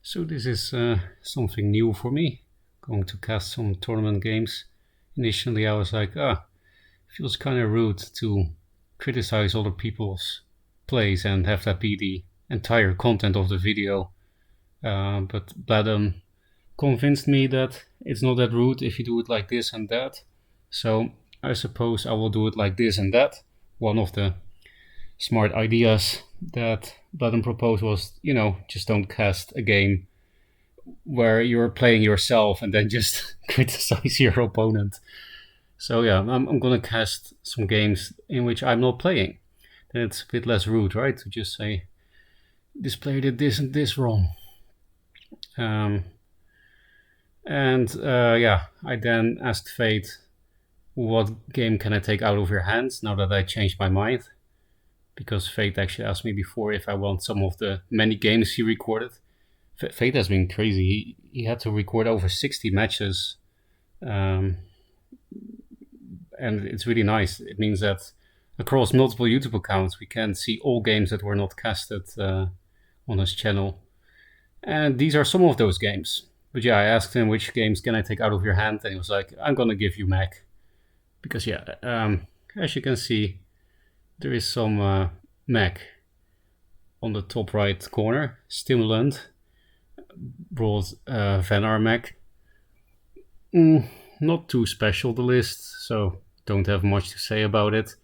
So this is something new for me, going to cast some tournament games. Initially I was like, feels kind of rude to criticize other people's plays and have that be the entire content of the video. But Bladum convinced me that it's not that rude if you do it like this and that. So I suppose I will do it like this and that. One of the smart ideas that Bladum proposed was, just don't cast a game where you're playing yourself and then just criticize your opponent. So yeah, I'm gonna cast some games in which I'm not playing. Then it's a bit less rude, right? To just say this player did this and this wrong. Um, and yeah, I then asked Fate, what game can I take out of your hands now that I changed my mind? Because Fate actually asked me before if I want some of the many games he recorded. Fate has been crazy. He had to record over 60 matches. And it's really nice. It means that across multiple YouTube accounts, we can see all games that were not casted on his channel. And these are some of those games. But yeah, I asked him which games can I take out of your hand, and he was like, I'm gonna give you Mech. Because yeah, as you can see, there is some Mech on the top right corner. Stimulant brought Fenrir Mech. Not too special, the list, so don't have much to say about it.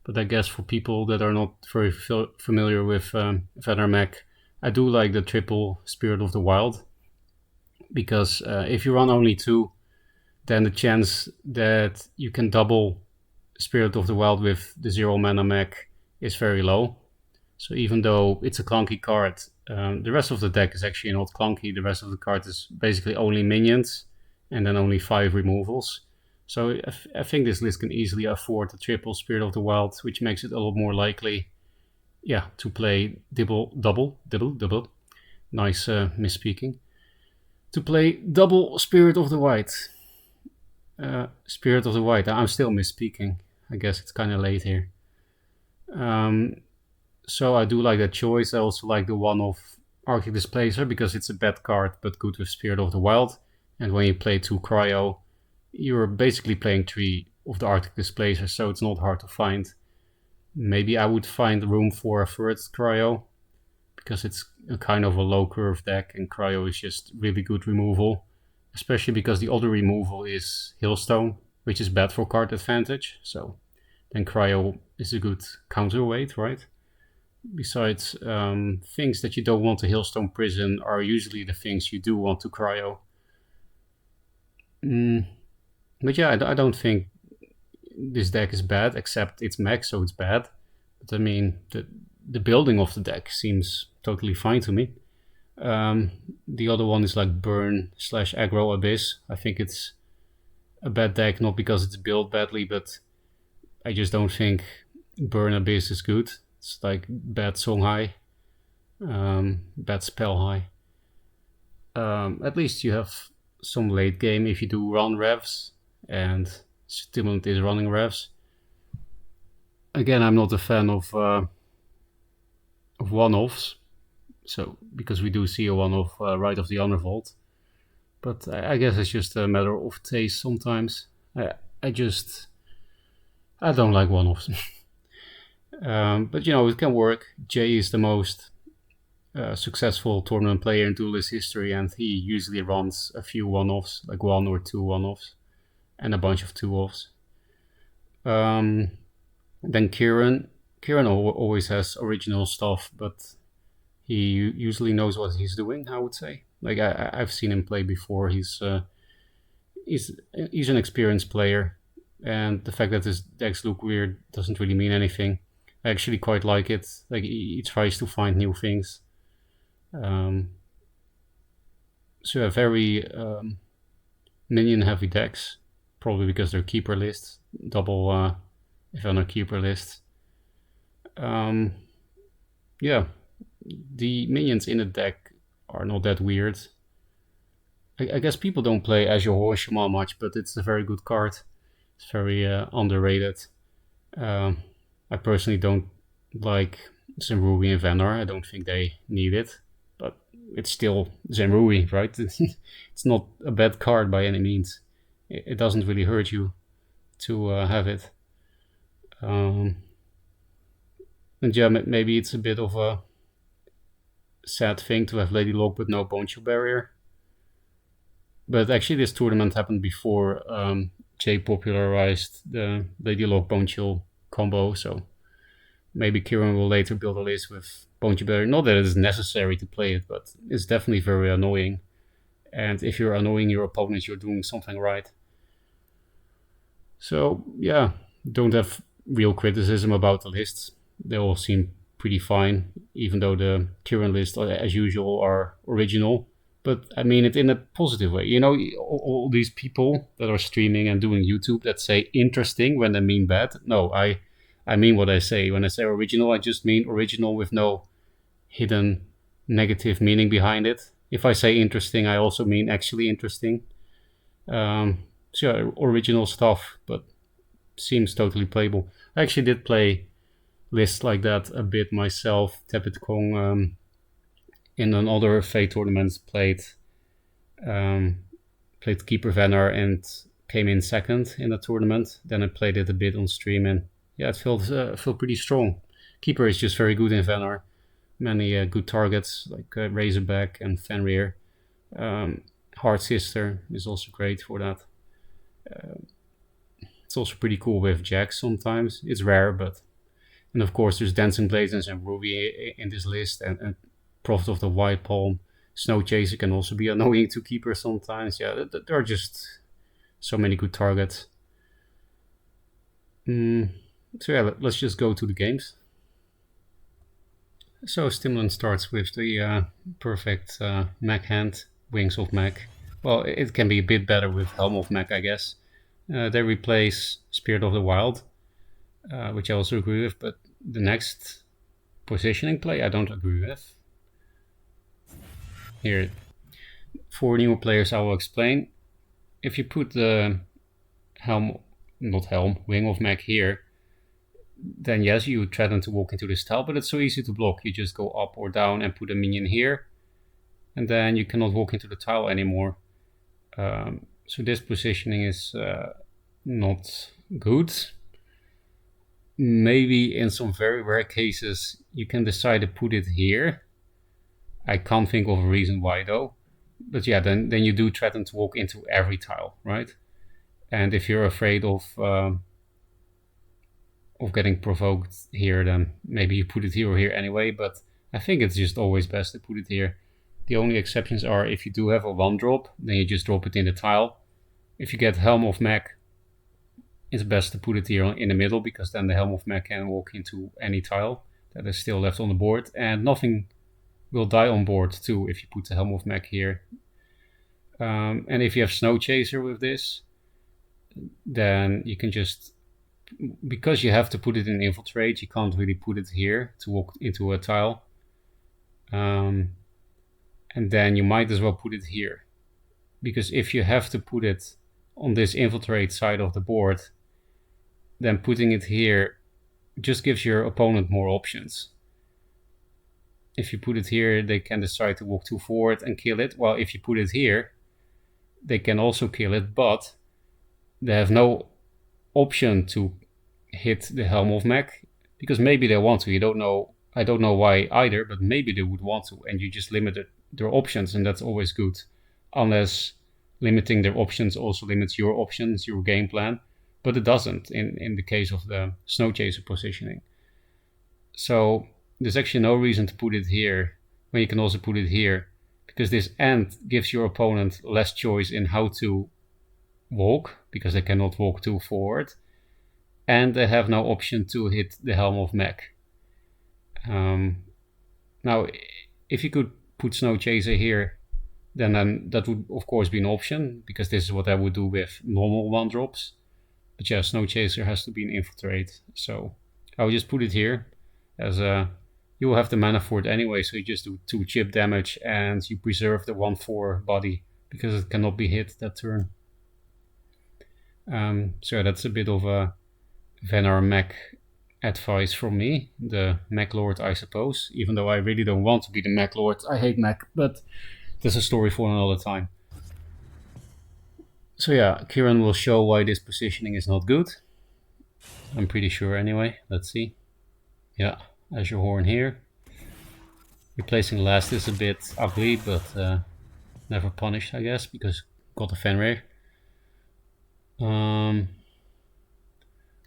But I guess for people that are not very familiar with Fenrir Mech, I do like the triple Spirit of the Wild. Because if you run only two, then the chance that you can double Spirit of the Wild with the 0 mana mech is very low. So even though it's a clunky card, the rest of the deck is actually not clunky. The rest of the card is basically only minions and then only 5 removals. So I think this list can easily afford the triple Spirit of the Wild, which makes it a lot more likely, to play double. Nice misspeaking. To play double Spirit of the White. Spirit of the White. I'm still misspeaking. I guess it's kind of late here. So I do like that choice. I also like the one of Arctic Displacer because it's a bad card but good with Spirit of the Wild. And when you play 2 Cryo, you're basically playing 3 of the Arctic Displacer, so it's not hard to find. Maybe I would find room for a 3rd Cryo because it's a kind of a low curve deck and Cryo is just really good removal. Especially because the other removal is Hailstone, which is bad for card advantage. So then Cryo is a good counterweight, right? Besides, things that you don't want to Hailstone Prison are usually the things you do want to Cryo. But yeah, I don't think this deck is bad, except it's mech, so it's bad. But I mean, the building of the deck seems totally fine to me. The other one is like Burn / Aggro Abyss. I think it's a bad deck, not because it's built badly, but I just don't think Burn Abyss is good. It's like bad Song High, bad Spell High. At least you have some late game if you do run revs, and Stimulant is running revs. Again, I'm not a fan of one-offs. So, because we do see a one-off Rite of the Undervault. But I guess it's just a matter of taste sometimes. I don't like one-offs. But it can work. Jay is the most successful tournament player in Duelyst history, and he usually runs a few one-offs, like 1 or 2 one-offs, and a bunch of 2-offs. Then Kieran always has original stuff, but he usually knows what he's doing, I would say. Like I've seen him play before. He's an experienced player, and the fact that his decks look weird doesn't really mean anything. I actually quite like it. Like he tries to find new things. So a very minion heavy decks, probably because they're keeper lists, double Fenrir keeper lists. Yeah. The minions in the deck are not that weird. I guess people don't play Azure Hiroshima much, but it's a very good card. It's very underrated. I personally don't like Zemruri and Vanar. I don't think they need it. But it's still Zenrui, right? It's not a bad card by any means. It doesn't really hurt you to have it. And yeah, maybe it's a bit of a sad thing to have Lady Luck but no Bone Chill Barrier. But actually, this tournament happened before Jay popularized the Lady Luck Bone Chill combo, so maybe Kieran will later build a list with Bone Chill Barrier. Not that it is necessary to play it, but it's definitely very annoying. And if you're annoying your opponent, you're doing something right. So yeah, don't have real criticism about the lists. They all seem pretty fine, even though the Kieran lists, as usual, are original. But I mean it in a positive way. You know, all these people that are streaming and doing YouTube that say interesting when they mean bad. No, I mean what I say. When I say original, I just mean original with no hidden negative meaning behind it. If I say interesting, I also mean actually interesting. So yeah, original stuff, but seems totally playable. I actually did play lists like that a bit myself. Tepid Kong in another Fate tournament played Keeper Fenrir and came in second in the tournament. Then I played it a bit on stream, and yeah, it felt pretty strong. Keeper is just very good in Fenrir. Many good targets like Razorback and Fenrir. Hard Sister is also great for that. It's also pretty cool with Jax sometimes. It's rare, but... And of course there's Dancing Blazers and Ruby in this list, and Prophet of the White Palm. Snow Chaser can also be annoying to Keeper sometimes. Yeah, there are just so many good targets. So yeah, let's just go to the games. So Stimulant starts with the perfect mech hand, Wings of Mech. Well, it can be a bit better with Helm of Mech, I guess. They replace Spirit of the Wild, which I also agree with, but the next positioning play I don't agree with. Here, for newer players I will explain. If you put the Wing of Mech here, then yes, you threaten to walk into this tile, but it's so easy to block. You just go up or down and put a minion here, and then you cannot walk into the tile anymore. So this positioning is not good. Maybe in some very rare cases you can decide to put it here. I can't think of a reason why though. But yeah, then you do threaten to walk into every tile, right? And if you're afraid of getting provoked here, then maybe you put it here or here anyway, but I think it's just always best to put it here. The only exceptions are if you do have a 1-drop, then you just drop it in the tile. If you get Helm of Mech, it's best to put it here in the middle, because then the Helm of Mech can walk into any tile that is still left on the board, and nothing will die on board too if you put the Helm of Mech here. And if you have Snow Chaser with this, then you can just... Because you have to put it in Infiltrate, you can't really put it here to walk into a tile. And then you might as well put it here. Because if you have to put it on this Infiltrate side of the board, then putting it here just gives your opponent more options. If you put it here, they can decide to walk too forward and kill it. Well, if you put it here, they can also kill it, but they have no option to hit the Helm of Mech, because maybe they want to. You don't know. I don't know why either, but maybe they would want to, and you just limited their options, and that's always good. Unless limiting their options also limits your options, your game plan, but it doesn't in the case of the Snow Chaser positioning. So there's actually no reason to put it here when you can also put it here, because this end gives your opponent less choice in how to walk, because they cannot walk too forward, and they have no option to hit the Helm of Mech. Now, if you could put Snow Chaser here, then that would of course be an option, because this is what I would do with normal 1-drops. But yeah, Snow Chaser has to be an Infiltrate, so I will just put it here, as you will have the mana for it anyway, so you just do 2 chip damage and you preserve the 1/4 body, because it cannot be hit that turn. So that's a bit of a Fenrir Mech advice from me, the Mech Lord, I suppose. Even though I really don't want to be the Mech Lord. I hate Mech, but that's a story for another time. So yeah, Kieran will show why this positioning is not good. I'm pretty sure anyway. Let's see. Yeah, Azure Horn here. Replacing last is a bit ugly, but never punished, I guess, because got a Fenrir.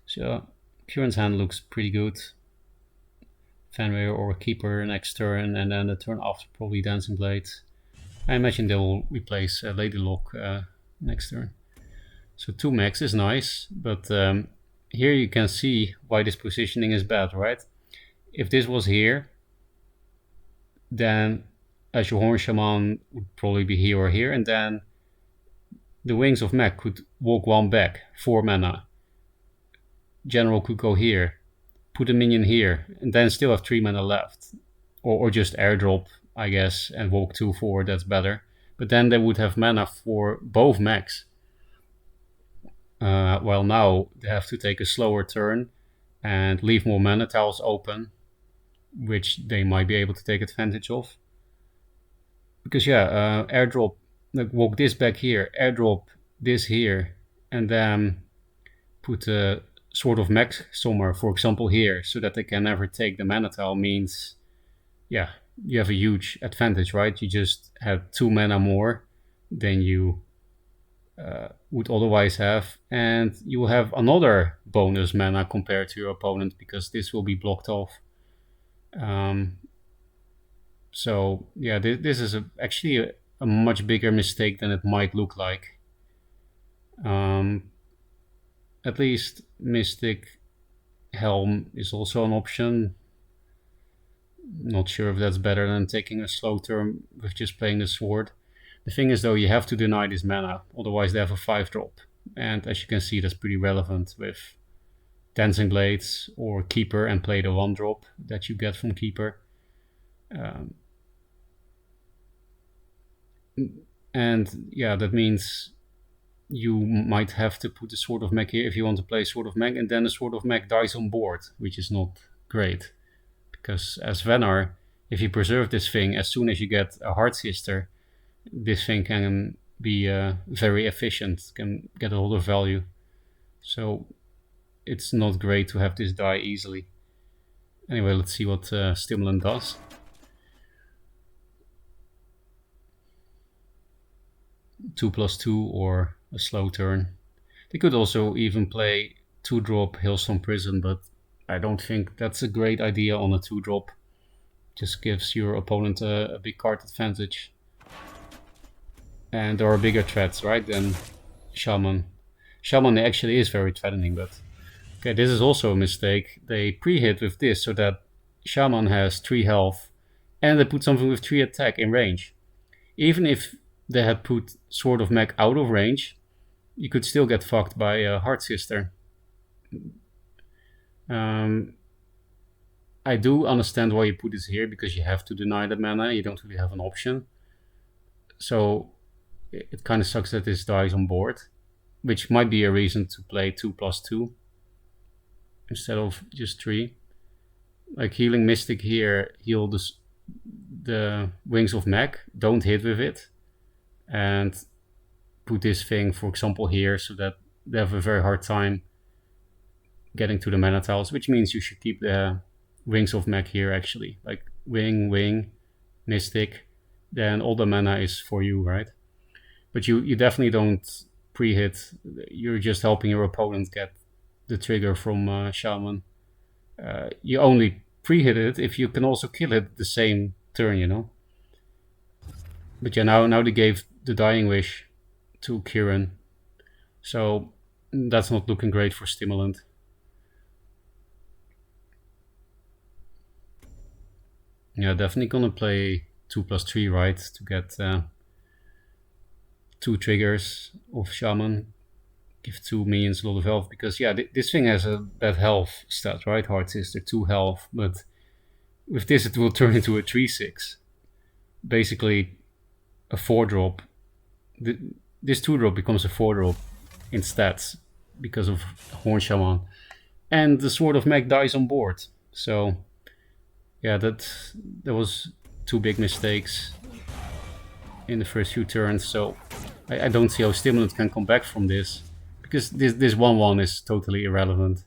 So Kieran's hand looks pretty good. Fenrir or Keeper next turn, and then the turn after probably Dancing Blade. I imagine they will replace Lady Lock next turn. So 2 mechs is nice, but here you can see why this positioning is bad, right? If this was here, then Azure Horn Shaman would probably be here or here, and then the Wings of Mech could walk 1 back, 4 mana. General could go here, put a minion here, and then still have 3 mana left. Or just airdrop, I guess, and walk 2 forward, that's better. But then they would have mana for both mechs. While now they have to take a slower turn and leave more mana tiles open, which they might be able to take advantage of. Because yeah, airdrop, like walk this back here, airdrop this here, and then put a Sword of Mech somewhere, for example here, so that they can never take the mana tile means, yeah, you have a huge advantage, right? You just have 2 mana more than you would otherwise have, and you will have another bonus mana compared to your opponent because this will be blocked off. So yeah, this is actually a much bigger mistake than it might look like. At least Mystic Helm is also an option. Not sure if that's better than taking a slow turn with just playing the sword. The thing is though, you have to deny this mana, otherwise they have a 5-drop. And as you can see, that's pretty relevant with Dancing Blades or Keeper and play the 1-drop that you get from Keeper. And yeah, that means you might have to put the Sword of Mech here if you want to play Sword of Mech, and then the Sword of Mech dies on board, which is not great. Because as Fenrir, if you preserve this thing, as soon as you get a Heart Sister, this thing can be very efficient, can get a lot of value. So it's not great to have this die easily. Anyway, let's see what Stimulant does. +2 or a slow turn. They could also even play 2-drop Hailstone Prison, but I don't think that's a great idea on a 2-drop. Just gives your opponent a big card advantage. And there are bigger threats, right, than Shaman. Shaman actually is very threatening, but okay, this is also a mistake. They pre-hit with this so that Shaman has 3 health, and they put something with 3 attack in range. Even if they had put Sword of Mech out of range, you could still get fucked by a Heart Sister. I do understand why you put this here, because you have to deny the mana, you don't really have an option. So it kind of sucks that this dies on board, which might be a reason to play 2+2 instead of just 3. Like healing Mystic here, heal the Wings of Mech, don't hit with it, and put this thing, for example, here, so that they have a very hard time getting to the mana tiles, which means you should keep the Wings of Mech here actually. Like wing, Mystic, then all the mana is for you, right? But you definitely don't pre-hit, you're just helping your opponent get the trigger from Shaman. You only pre-hit it if you can also kill it the same turn, you know? But yeah, now they gave the Dying Wish to Kieran, so that's not looking great for Stimulant. Yeah, definitely gonna play 2+3, right, to get 2 triggers of Shaman, give 2 minions a lot of health, because yeah, this thing has a bad health stat, right? Heart Sister 2 health, but with this it will turn into a 3/6, basically a 4-drop. This 2-drop becomes a 4-drop in stats because of Horn Shaman. and the Sword of Mech dies on board. So yeah, that was two big mistakes in the first few turns. So I don't see how Stimulant can come back from this, because this 1/1 is totally irrelevant.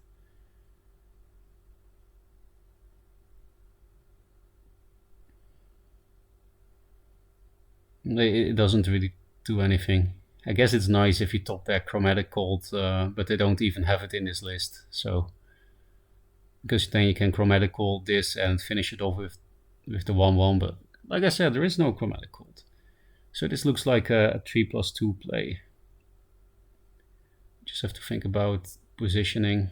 It doesn't really do anything. I guess it's nice if you top deck Chromatic Cold, but they don't even have it in this list. So because then you can Chromatic Cold this and finish it off with the 1/1. But like I said, there is no Chromatic Cold. So this looks like a 3+2 play. Just have to think about positioning.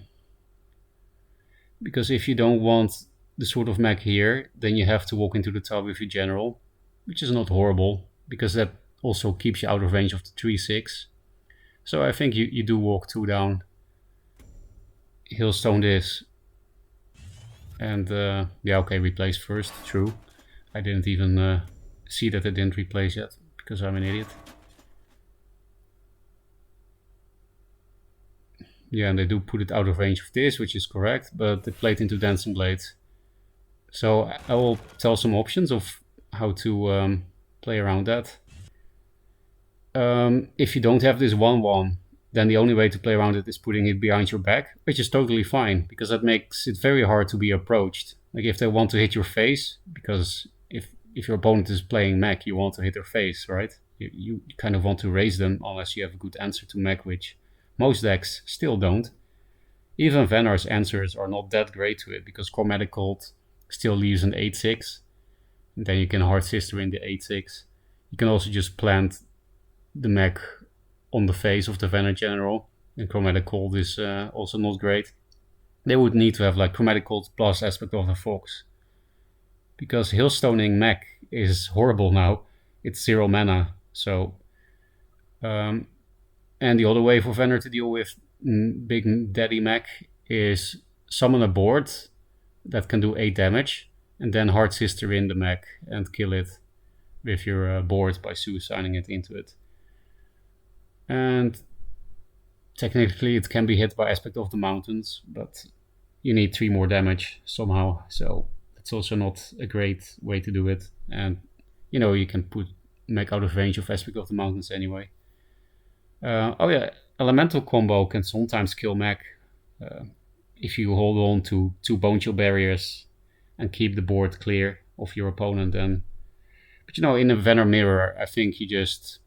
Because if you don't want the Sword of Mech here, then you have to walk into the top with your general, which is not horrible, because that also keeps you out of range of the 3/6. So I think you do walk 2 down. Hailstone this. And yeah, okay, replace first, true. I didn't even see that it didn't replace yet, because I'm an idiot. Yeah, and they do put it out of range of this, which is correct, but they played into Dancing Blades. So I will tell some options of how to play around that. If you don't have this 1/1, then the only way to play around it is putting it behind your back, which is totally fine, because that makes it very hard to be approached. Like if they want to hit your face, because if your opponent is playing mech, you want to hit their face, right? You kind of want to raise them, unless you have a good answer to mech, which most decks still don't. Even Fenrir's answers are not that great to it, because Chromatic Cold still leaves an 8/6, and then you can Hard Sister in the 8/6. You can also just plant the mech on the face of the Fenrir general, and Chromatic Cold is also not great. They would need to have like Chromatic Cold plus Aspect of the Fox, because Hailstoning mech is horrible now. It's 0 mana, so and the other way for Fenrir to deal with Big Daddy mech is summon a board that can do 8 damage, and then Hard Sister in the mech and kill it with your board by suiciding it into it. And technically it can be hit by Aspect of the Mountains, but you need 3 more damage somehow, so it's also not a great way to do it. And you know, you can put mech out of range of Aspect of the Mountains anyway. Oh yeah, Elemental combo can sometimes kill mech if you hold on to 2 Bone Chill barriers and keep the board clear of your opponent. Then, but you know, in a Venom Mirror, I think you just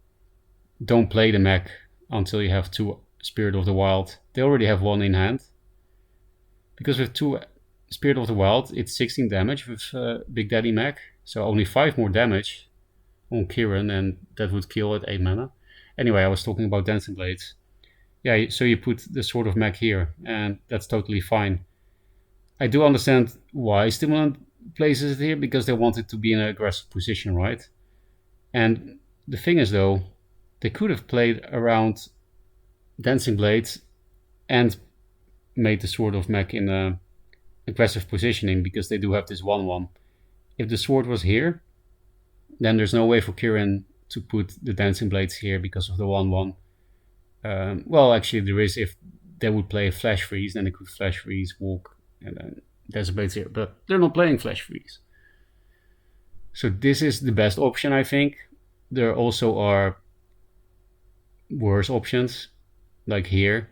don't play the mech until you have 2 Spirit of the Wild. They already have 1 in hand, because with 2 Spirit of the Wild, it's 16 damage with Big Daddy mech, so only 5 more damage on Kieran, and that would kill at 8 mana. Anyway, I was talking about Dancing Blades. Yeah, so you put the Sword of Mech here, and that's totally fine. I do understand why Stimulant places it here, because they want it to be in an aggressive position, right? And the thing is, though, they could have played around Dancing Blades and made the Sword of Mech in a aggressive positioning, because they do have this 1/1. If the sword was here, then there's no way for Kieran to put the Dancing Blades here because of the 1/1. Well, actually there is. If they would play Flash Freeze, then they could Flash Freeze, walk, and then Dancing Blades here. But they're not playing Flash Freeze. So this is the best option, I think. There also are worse options, like here.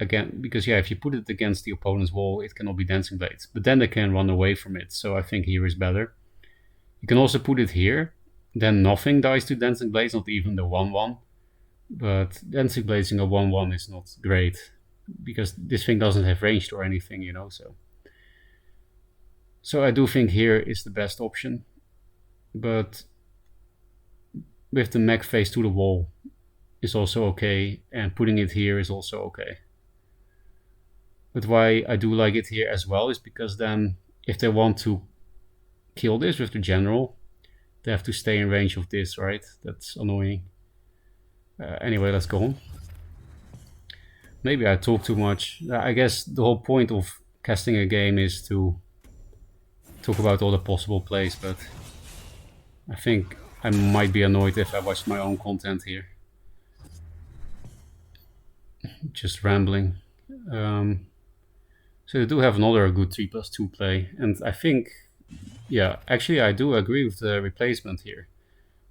Again, because yeah, if you put it against the opponent's wall, it cannot be Dancing Blades, but then they can run away from it, so I think here is better. You can also put it here, then nothing dies to Dancing Blades, not even the 1/1, but Dancing Blades in a 1/1 is not great, because this thing doesn't have ranged or anything, you know, so I do think here is the best option, but with the mech face to the wall is also okay, and putting it here is also okay. But why I do like it here as well is because then if they want to kill this with the general, they have to stay in range of this, right? That's annoying. Anyway, let's go on. Maybe I talk too much. I guess the whole point of casting a game is to talk about all the possible plays, but I think I might be annoyed if I watched my own content here. Just rambling. So they do have another good 3+2 play, and I think, yeah, actually I do agree with the replacement here,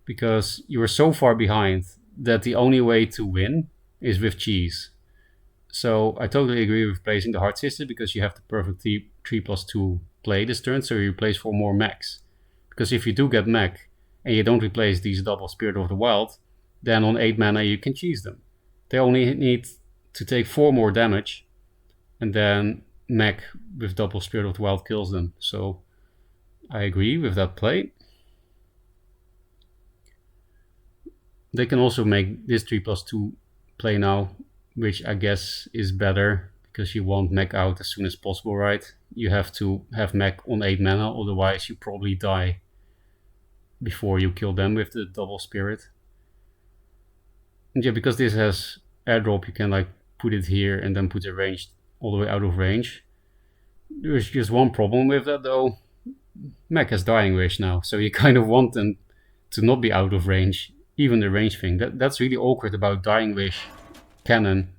because you are so far behind that the only way to win is with cheese. So I totally agree with placing the hard sister, because you have the perfect 3+2 play this turn, so you replace for more mechs. Because if you do get mech and you don't replace these double Spirit of the Wild, then on 8 mana you can cheese them. They only need to take 4 more damage, and then mech with double Spirit of the Wild kills them. So I agree with that play. They can also make this 3+2 play now, which I guess is better, because you want mech out as soon as possible, right? You have to have mech on 8 mana, otherwise you probably die before you kill them with the double Spirit. And yeah, because this has airdrop, you can like put it here and then put it ranged all the way out of range. There's just one problem with that though. Mech has Dying Wish now, so you kind of want them to not be out of range, even the range thing. That's really awkward about Dying Wish cannon,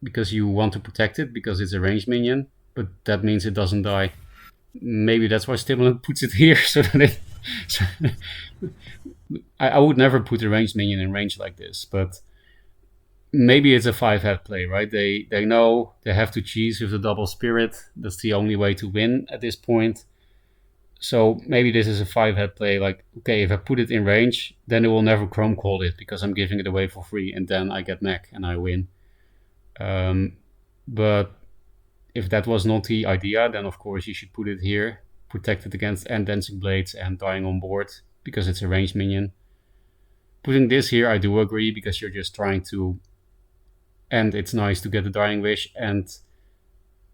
because you want to protect it because it's a ranged minion, but that means it doesn't die. Maybe that's why Stimulant puts it here, so that it... I would never put a ranged minion in range like this, but maybe it's a 5-head play, right? They know they have to cheese with the double Spirit. That's the only way to win at this point. So maybe this is a 5-head play, like, okay, if I put it in range, then it will never Chrome Call it, because I'm giving it away for free, and then I get mech and I win. But if that was not the idea, then of course you should put it here, protect it against and Dancing Blades and dying on board, because it's a ranged minion. Putting this here, I do agree, because you're just trying to... And it's nice to get the Dying Wish, and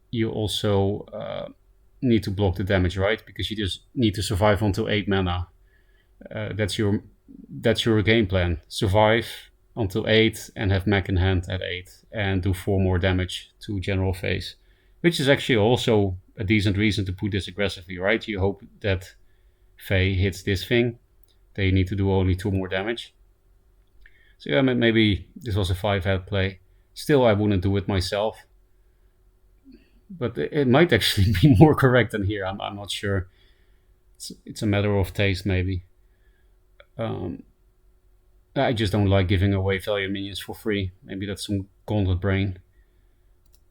you also need to block the damage, right? Because you just need to survive until 8 mana. That's your game plan. Survive until 8 and have mech in hand at 8 and do 4 more damage to general phase. Which is actually also a decent reason to put this aggressively, right? You hope that Faye hits this thing. They need to do only 2 more damage. So yeah, maybe this was a 5-head play. Still, I wouldn't do it myself. But it might actually be more correct than here. I'm not sure. It's a matter of taste, maybe. I just don't like giving away value minions for free. Maybe that's some gauntlet brain.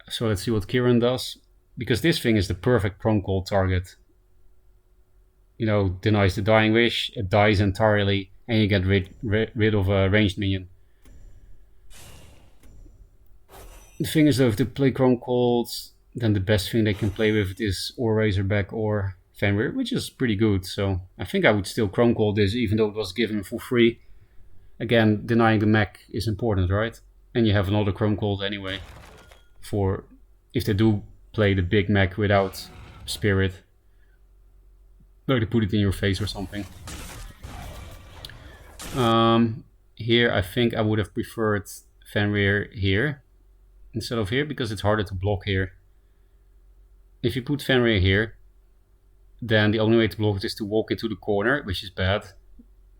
So let's see what Kieran does. Because this thing is the perfect Chrome Call target. You know, denies the Dying Wish, it dies entirely, and you get rid of a ranged minion. The thing is though, if they play Chrome Calls, then the best thing they can play with is or Razorback or Fenrir, which is pretty good. So I think I would still Chrome Call this, even though it was given for free. Again, denying the mech is important, right? And you have another Chrome Call anyway, for if they do play the big mech without Spirit, like to put it in your face or something. Here I think I would have preferred Fenrir here instead of here, because it's harder to block here. If you put Fenrir here, then the only way to block it is to walk into the corner, which is bad,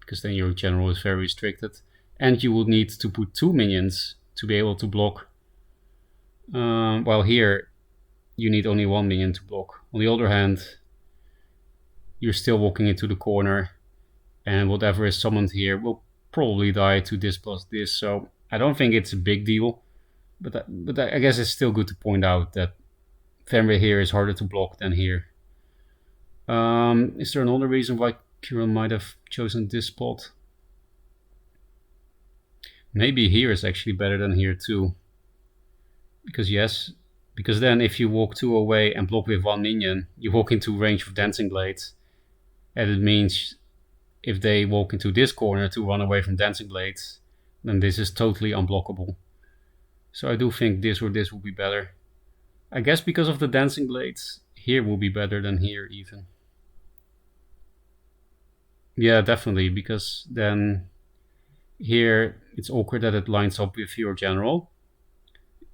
because then your general is very restricted. And you would need to put 2 minions to be able to block. While here, you need only 1 minion to block. On the other hand, you're still walking into the corner, and whatever is summoned here will probably die to this plus this. So I don't think it's a big deal. But I guess it's still good to point out that Fenrir here is harder to block than here. Is there another reason why Kieran might have chosen this spot? Maybe here is actually better than here too. Because then if you walk 2 away and block with 1 minion, you walk into range of Dancing Blades. And it means if they walk into this corner to run away from Dancing Blades, then this is totally unblockable. So I do think this or this will be better. I guess because of the Dancing Blades, here will be better than here even. Yeah, definitely, because then here it's awkward that it lines up with your general.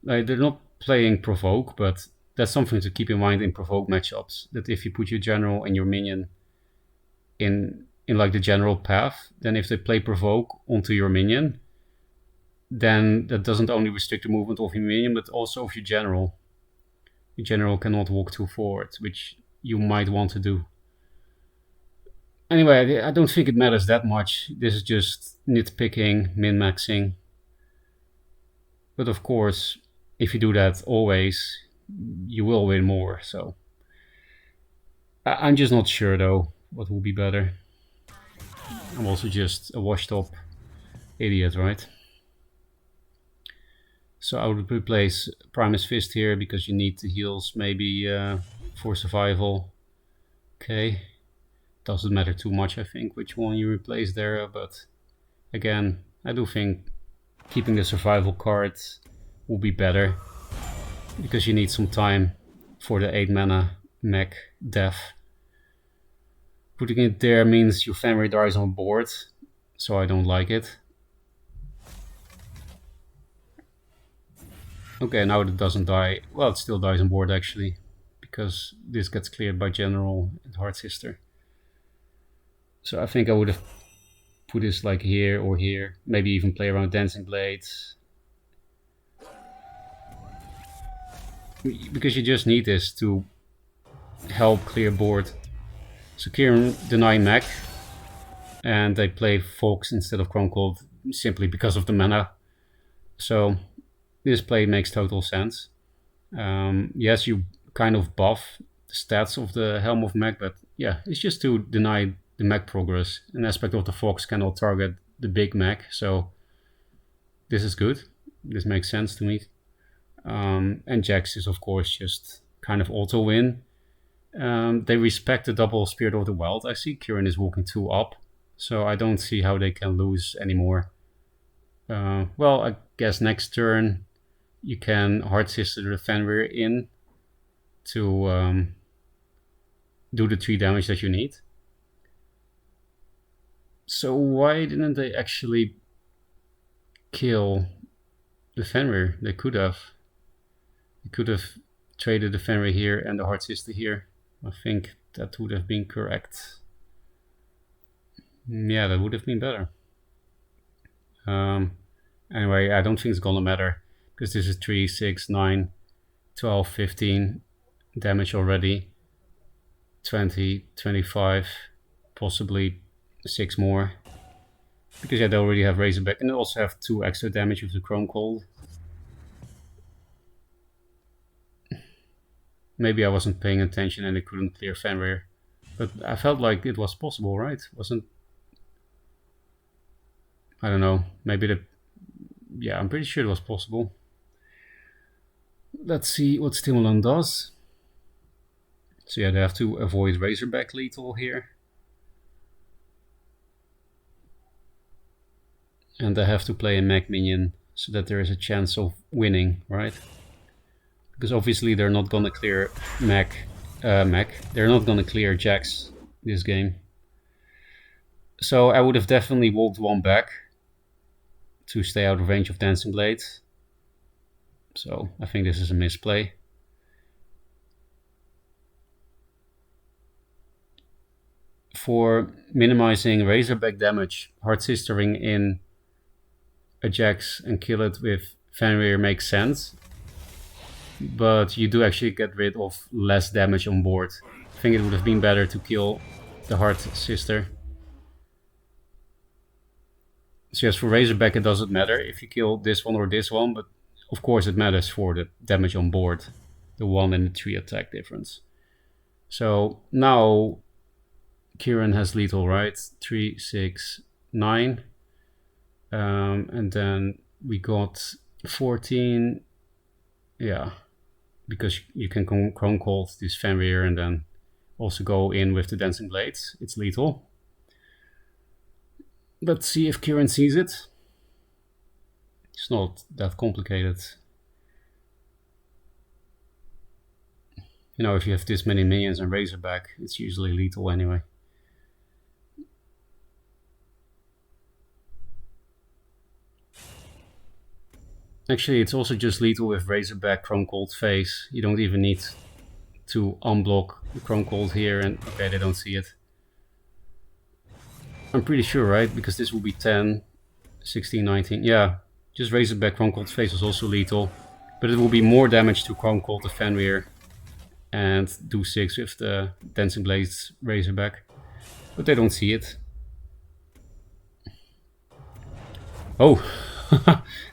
Like, they're not playing Provoke, but that's something to keep in mind in Provoke matchups. That if you put your general and your minion in like the general path, then if they play Provoke onto your minion, then that doesn't only restrict the movement of your minion, but also of your general. the general cannot walk too forward, which you might want to do. Anyway, I don't think it matters that much. This is just nitpicking, min-maxing. But of course, if you do that always, you will win more. So I'm just not sure though what will be better. I'm also just a washed up idiot, right? So I would replace Primus Fist here because you need the heals maybe for survival. Okay, doesn't matter too much I think which one you replace there, but again I do think keeping the survival card will be better because you need some time for the 8 mana mech death. Putting it there means your Fenrir dies on board, so I don't like it. Okay, now it doesn't die. Well, it still dies on board actually, because this gets cleared by General and Hard Sister. So I think I would have put this like here or here, maybe even play around Dancing Blades. Because you just need this to help clear board. So Kieran denying mech, and they play Fox instead of Chronocold simply because of the mana. So this play makes total sense. Yes, you kind of buff the stats of the Helm of Mech, but yeah, it's just to deny the mech progress. An aspect of the Fox cannot target the big mech, so this is good. This makes sense to me. And Jax is of course just kind of auto win. They respect the double Spirit of the Wild. I see Kieran is walking 2 up, so I don't see how they can lose anymore. Well, I guess next turn you can Hard Sister the Fenrir in to do the 3 damage that you need. So why didn't they actually kill the Fenrir? They could have. They could have traded the Fenrir here and the Hard Sister here. I think that would have been correct. Yeah, that would have been better. Anyway, I don't think it's gonna matter because this is 3, 6, 9, 12, 15 damage already. 20, 25, possibly 6 more. Because yeah, they already have Razorback and they also have 2 extra damage with the Chronocold. Maybe I wasn't paying attention and I couldn't clear Fenrir. But I felt like it was possible, right? Wasn't... I don't know. Maybe the... Yeah, I'm pretty sure it was possible. Let's see what Stimulant does. So yeah, they have to avoid Razorback lethal here. And they have to play a mech minion so that there is a chance of winning, right? Because obviously they're not gonna clear mech. They're not gonna clear Jax this game. So I would have definitely walked 1 back to stay out of range of Dancing Blades. So I think this is a misplay. For minimizing Razorback damage, Hard Sistering in a Jax and kill it with Fenrir makes sense. But you do actually get rid of less damage on board. I think it would have been better to kill the Hard Sister. So yes, for Razorback it doesn't matter if you kill this one or this one, but of course it matters for the damage on board. The 1 and the 3 attack difference. So now Kieran has lethal, right? 3, 6, 9. And then we got 14. Yeah. Because you can Chronocold this Fenrir and then also go in with the Dancing Blades. It's lethal. Let's see if Kieran sees it. It's not that complicated. You know, if you have this many minions and Razorback, it's usually lethal anyway. Actually, it's also just lethal with Razorback, Chronocold face. You don't even need to unblock the Chronocold here and... Okay, they don't see it. I'm pretty sure, right? Because this will be 10, 16, 19. Yeah, just Razorback, Chronocold face is also lethal. But it will be more damage to Chronocold the Fenrir and do 6 with the Dancing Blades Razorback. But they don't see it. Oh,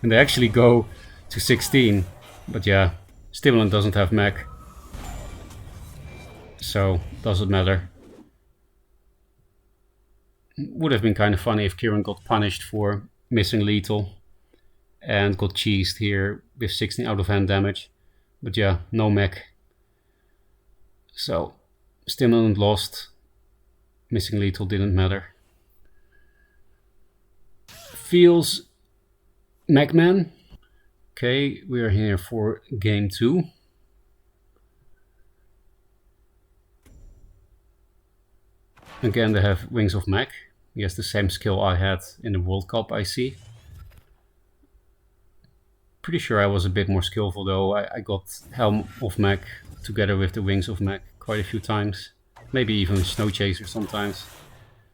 and they actually go to 16. But yeah, Stimulant doesn't have mech, so doesn't matter. Would have been kind of funny if Kieran got punished for missing lethal and got cheesed here with 16 out of hand damage. But yeah, no mech. So, Stimulant lost. Missing lethal didn't matter. Feels Mechman. Okay, we are here for game 2. Again, they have Wings of Mech. He has the same skill I had in the World Cup, I see. Pretty sure I was a bit more skillful though. I got Helm of Mech together with the Wings of Mech quite a few times. Maybe even Snow Chaser sometimes.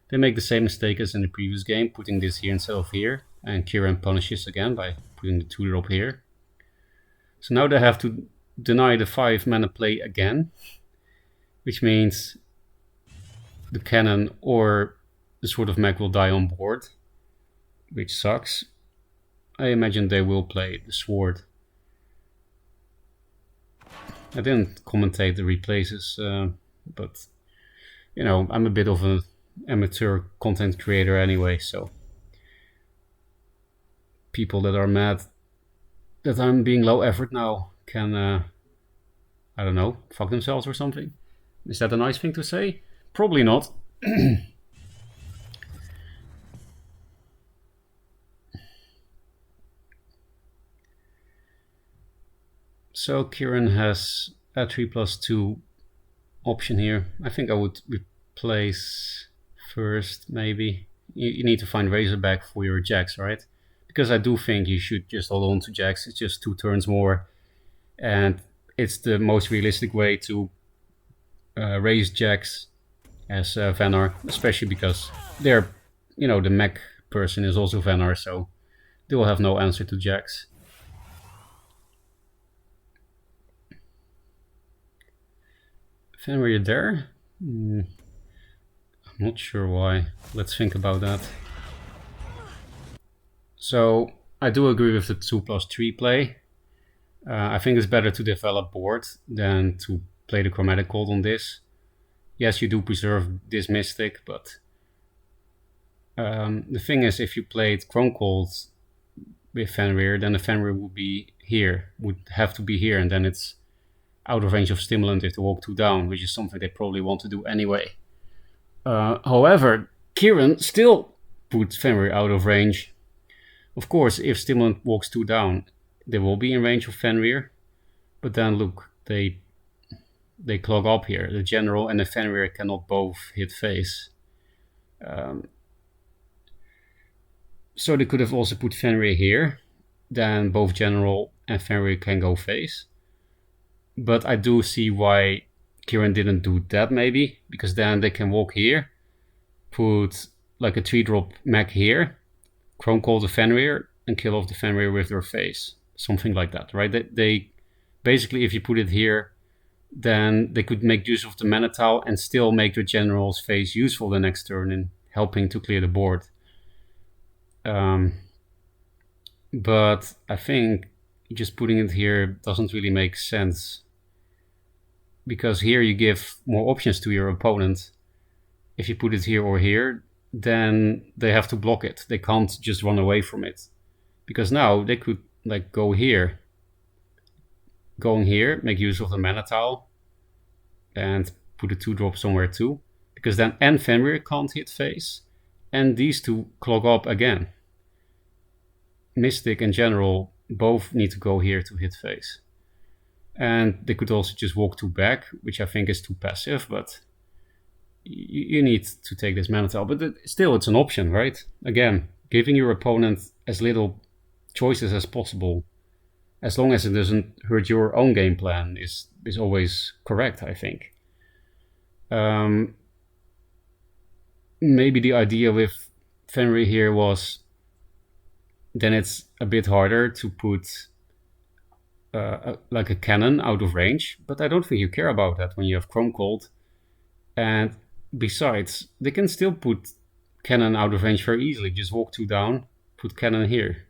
They make the same mistake as in the previous game, putting this here instead of here. And Kieran punishes again by putting the 2-drop here. So now they have to deny the 5 mana play again. Which means the cannon or the Sword of Mech will die on board. Which sucks. I imagine they will play the sword. I didn't commentate the replaces, but you know, I'm a bit of an amateur content creator anyway, so people that are mad that I'm being low effort now can, I don't know, fuck themselves or something. Is that a nice thing to say? Probably not. So Kieran has a 3+2 option here. I think I would replace first, maybe. You need to find Razorback for your Jax, right? Because I do think you should just hold on to Jax. It's just 2 turns more. And it's the most realistic way to raise Jax as Fenrir, especially because they're, you know, the mech person is also Fenrir, so they will have no answer to Jax. Fenrir, you there? I'm not sure why. Let's think about that. So I do agree with the 2+3 play. I think it's better to develop board than to play the Chromatic Cold on this. Yes, you do preserve this Mystic, but the thing is, if you played Chrome Cold with Fenrir, then the Fenrir would be here, would have to be here, and then it's out of range of Stimulant if they walk 2 down, which is something they probably want to do anyway. However, Kieran still puts Fenrir out of range. Of course, if Stimulant walks 2 down, they will be in range of Fenrir, but then look, they clog up here. The General and the Fenrir cannot both hit face. So they could have also put Fenrir here, then both General and Fenrir can go face. But I do see why Kieran didn't do that, maybe, because then they can walk here, put like a 3-drop mech here, Chrome Call the Fenrir, and kill off the Fenrir with their face. Something like that, right? They basically, if you put it here, then they could make use of the mana tile and still make their General's face useful the next turn in helping to clear the board. But I think just putting it here doesn't really make sense, because here you give more options to your opponent. If you put it here or here, then they have to block it. They can't just run away from it, because now they could like go here, going here, make use of the mana tile, and put a 2-drop somewhere too, because then and Fenrir can't hit face, and these two clog up again. Mystic and General both need to go here to hit face. And they could also just walk 2 back, which I think is too passive, but you need to take this mana tile. But still, it's an option, right? Again, giving your opponent as little choices as possible, as long as it doesn't hurt your own game plan, is always correct, I think. Maybe the idea with Fenrir here was, then it's a bit harder to put like a cannon out of range, but I don't think you care about that when you have Chrome Cold. And besides, they can still put cannon out of range very easily. Just walk 2 down, put cannon here.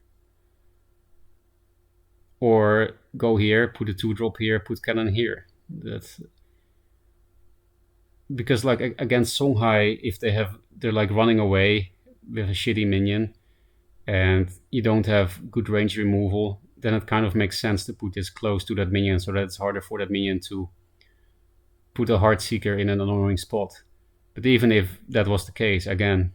Or go here, put a 2-drop here, put cannon here. That's because like against Songhai, if they're like running away with a shitty minion and you don't have good range removal, then it kind of makes sense to put this close to that minion so that it's harder for that minion to put a Heartseeker in an annoying spot. But even if that was the case, again,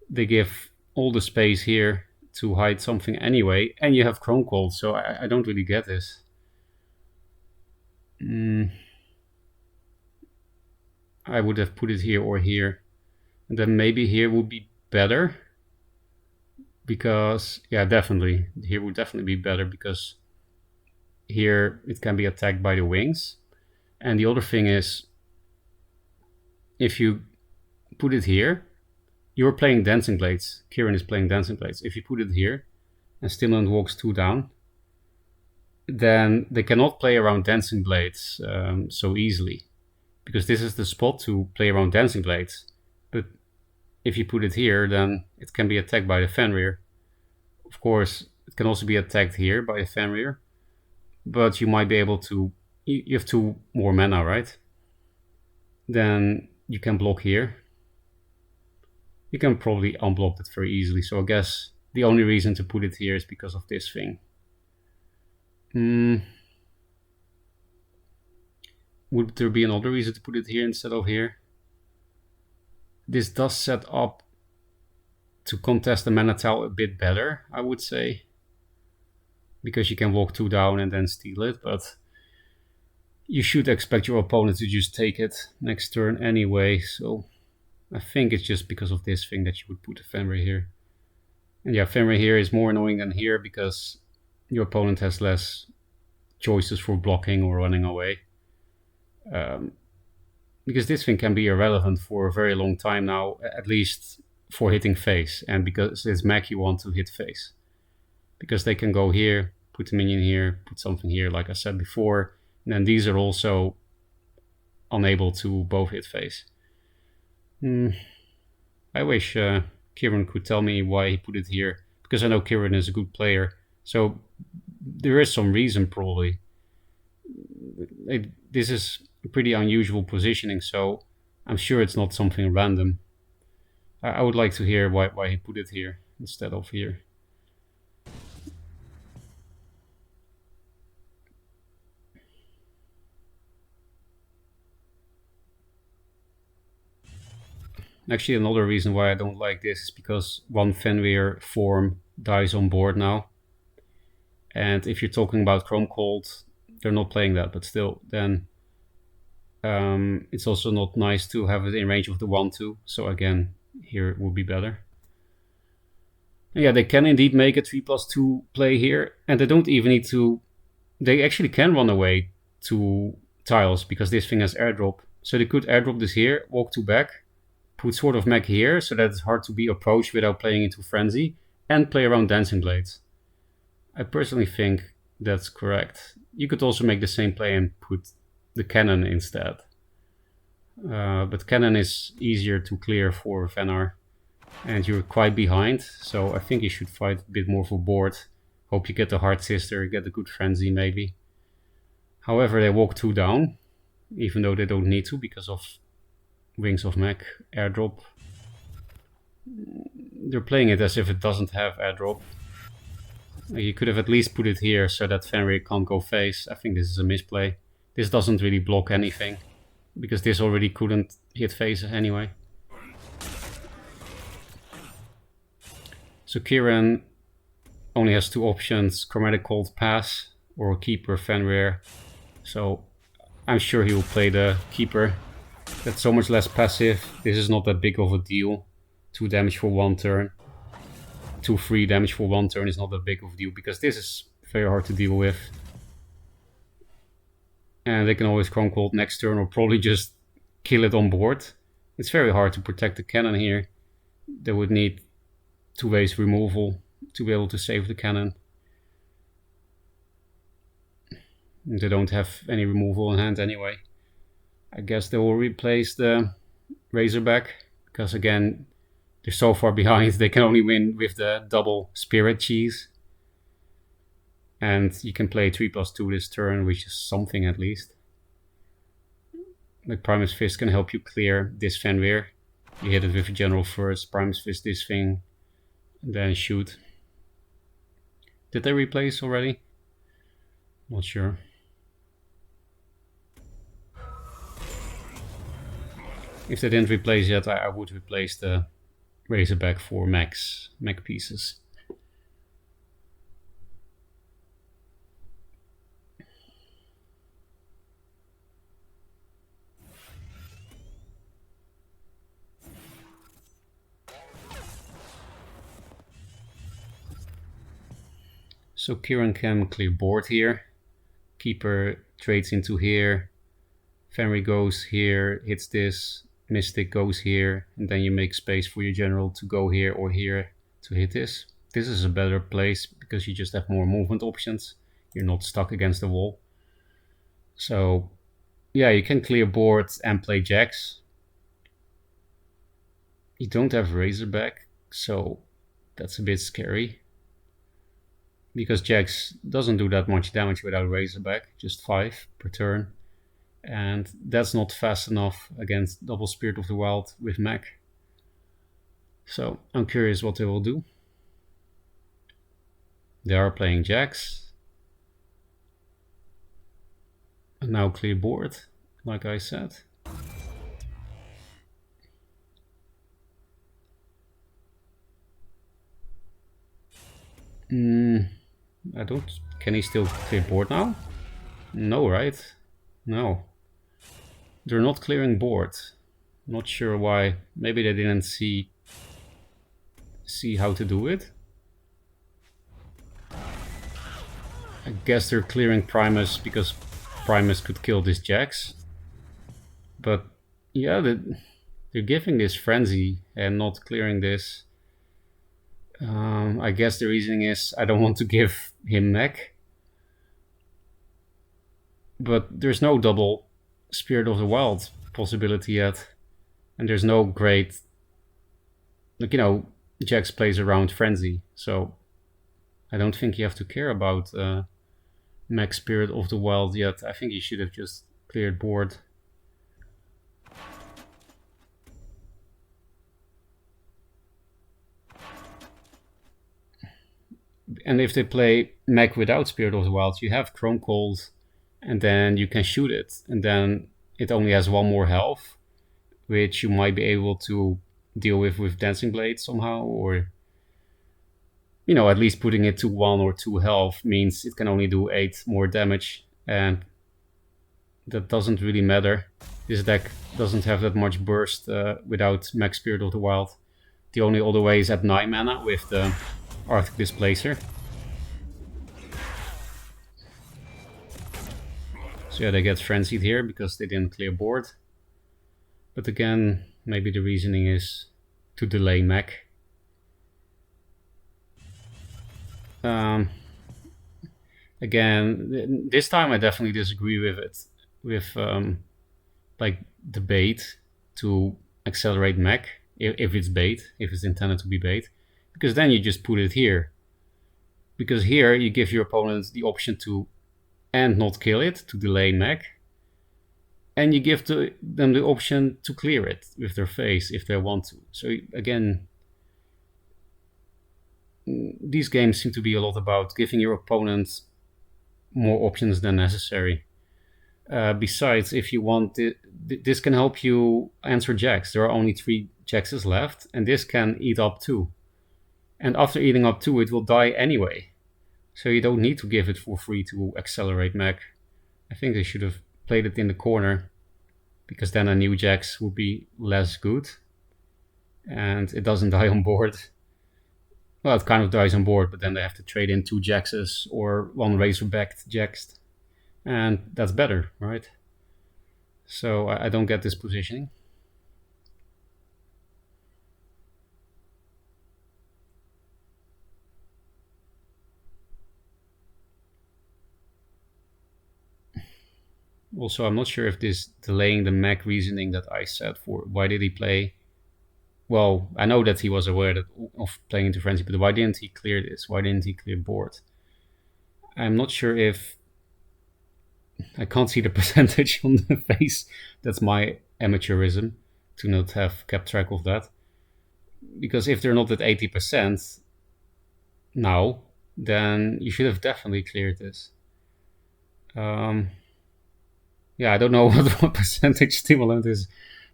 they give all the space here to hide something anyway, and you have Chrome Cold, so I don't really get this. I would have put it here or here. And then maybe here would be better. Because, yeah, definitely. Here would definitely be better because here it can be attacked by the wings. And the other thing is, if you put it here, you're playing Dancing Blades. Kieran is playing Dancing Blades. If you put it here, and Stimulant walks 2 down, then they cannot play around Dancing Blades so easily. Because this is the spot to play around Dancing Blades. But if you put it here, then it can be attacked by the Fenrir. Of course, it can also be attacked here by the Fenrir. But you might be able to... You have 2 more mana, right? Then you can block here. You can probably unblock it very easily. So I guess the only reason to put it here is because of this thing. Would there be another reason to put it here instead of here? This does set up to contest the mana tile a bit better, I would say. Because you can walk 2 down and then steal it, but you should expect your opponent to just take it next turn anyway, so I think it's just because of this thing that you would put a Fenrir here. And yeah, Fenrir here is more annoying than here because your opponent has less choices for blocking or running away. Because this thing can be irrelevant for a very long time now, at least for hitting face, and because it's mech you want to hit face. Because they can go here, put a minion here, put something here, like I said before, and then these are also unable to both hit face. I wish Kieran could tell me why he put it here, because I know Kieran is a good player, so there is some reason probably. This is a pretty unusual positioning, so I'm sure it's not something random. I would like to hear why he put it here instead of here. Actually, another reason why I don't like this is because one Fenrir form dies on board now. And if you're talking about Chrome Cold, they're not playing that, but still, then it's also not nice to have it in range of the 1-2. So again, here it would be better. And yeah, they can indeed make a 3+2 play here, and they don't even need to... They actually can run away to tiles, because this thing has airdrop. So they could airdrop this here, walk 2 back, put Sword of Mech here, so that it's hard to be approached without playing into Frenzy, and play around Dancing Blades. I personally think that's correct. You could also make the same play and put the cannon instead. But cannon is easier to clear for Fenrir. And you're quite behind, so I think you should fight a bit more for board. Hope you get the Heart Sister, get a good Frenzy maybe. However, they walk 2 down, even though they don't need to because of Wings of Mech airdrop. They're playing it as if it doesn't have airdrop. You could have at least put it here so that Fenrir can't go face. I think this is a misplay. This doesn't really block anything, because this already couldn't hit face anyway. So Kieran only has 2 options, Chromatic Cold Pass or Keeper Fenrir. So I'm sure he will play the Keeper. That's so much less passive. This is not that big of a deal. 2 damage for 1 turn. 2-3 damage for 1 turn is not that big of a deal, because this is very hard to deal with. And they can always Chrome Cold next turn, or probably just kill it on board. It's very hard to protect the cannon here. They would need 2 ways removal to be able to save the cannon. They don't have any removal in hand anyway. I guess they will replace the Razorback, because again, they're so far behind, they can only win with the double Spirit Cheese. And you can play 3+2 this turn, which is something at least. Like Primus Fist can help you clear this Fenrir. You hit it with a general first, Primus Fist this thing, and then shoot. Did they replace already? Not sure. If they didn't replace yet, I would replace the Razorback for mech pieces. So Kieran can clear board here. Keeper trades into here. Fenrir goes here, hits this. Mystic goes here, and then you make space for your general to go here or here to hit this. This is a better place because you just have more movement options. You're not stuck against the wall. So yeah, you can clear board and play jacks. You don't have Razorback, so that's a bit scary. Because jacks doesn't do that much damage without Razorback, just 5 per turn. And that's not fast enough against double Spirit of the Wild with mech. So I'm curious what they will do. They are playing jacks. And now clear board, like I said. I don't... Can he still clear board now? No, right? No. They're not clearing board. Not sure why. Maybe they didn't see how to do it. I guess they're clearing Primus because Primus could kill these jacks. But yeah, they're giving this Frenzy and not clearing this. I guess the reasoning is I don't want to give him mech. But there's no double Spirit of the Wild possibility yet. And there's no great... Like, you know, Jax plays around Frenzy. So I don't think you have to care about mech Spirit of the Wild yet. I think you should have just cleared board. And if they play mech without Spirit of the Wild, you have Chrome Cold, and then you can shoot it, and then it only has 1 more health, which you might be able to deal with Dancing Blade somehow, or, you know, at least putting it to 1 or 2 health means it can only do 8 more damage, and that doesn't really matter. This deck doesn't have that much burst without mech Spirit of the Wild. The only other way is at 9 mana with the Arctic Displacer. So yeah, they get frenzied here because they didn't clear board. But again, maybe the reasoning is to delay mech. Again, this time I definitely disagree with it. With like the bait to accelerate mech, if it's bait, if it's intended to be bait. Because then you just put it here. Because here you give your opponent the option to and not kill it, to delay mech. And you give them the option to clear it with their face if they want to. So again, these games seem to be a lot about giving your opponent more options than necessary. Besides, if you want, this can help you answer jacks. There are only 3 jaxes left, and this can eat up 2. And after eating up 2, it will die anyway. So you don't need to give it for free to accelerate mech. I think they should have played it in the corner, because then a new jax would be less good. And it doesn't die on board. Well, it kind of dies on board, but then they have to trade in 2 jaxes or 1 razorbacked jaxed. And that's better, right? So I don't get this positioning. Also, I'm not sure if this delaying the mech reasoning that I said for why did he play. Well, I know that he was aware of playing into frenzy, but why didn't he clear this? Why didn't he clear board? I'm not sure if I can't see the percentage on the face. That's my amateurism to not have kept track of that. Because if they're not at 80% now, then you should have definitely cleared this. Yeah, I don't know what percentage Stimulant is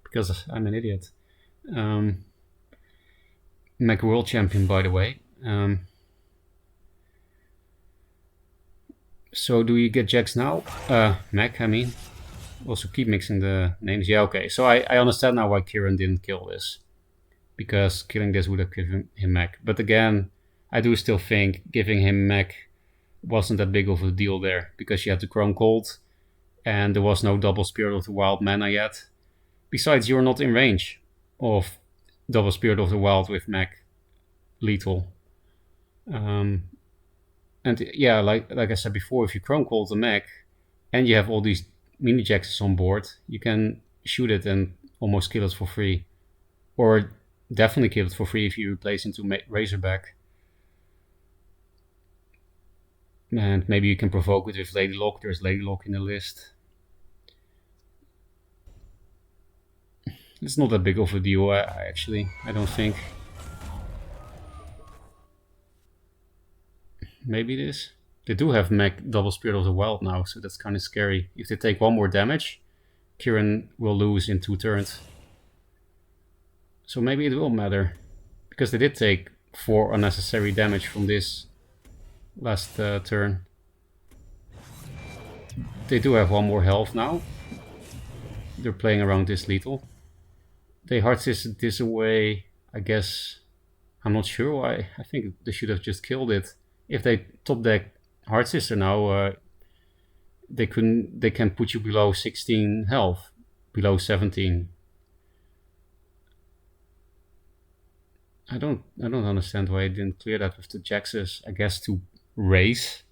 because I'm an idiot. Mech World Champion, by the way. So do you get Jax now? Mech, I mean. Also keep mixing the names. Yeah, okay. So I understand now why Kieran didn't kill this. Because killing this would have given him Mech. But again, I do still think giving him Mech wasn't that big of a deal there. Because you had the Chrome Cold. And there was no double Spirit of the Wild mana yet. Besides, you're not in range of double Spirit of the Wild with Mech lethal. And yeah, like I said before, if you Chrome Cold the mech and you have all these mini Jaxes on board, you can shoot it and almost kill it for free. Or definitely kill it for free if you replace into Razorback. And maybe you can provoke it with Lady Lock. There's Lady Lock in the list. It's not that big of a deal, actually, I don't think. Maybe it is. They do have mech double Spirit of the Wild now, so that's kind of scary. If they take one more damage, Kieran will lose in 2 turns. So maybe it will matter. Because they did take 4 unnecessary damage from this last turn. They do have 1 more health now. They're playing around this lethal. They hard system this away, I guess. I'm not sure why. I think they should have just killed it. If they top deck Hard Sister now, they can put you below 16 health, below 17. I don't understand why I didn't clear that with the Jaxes. I guess to raise,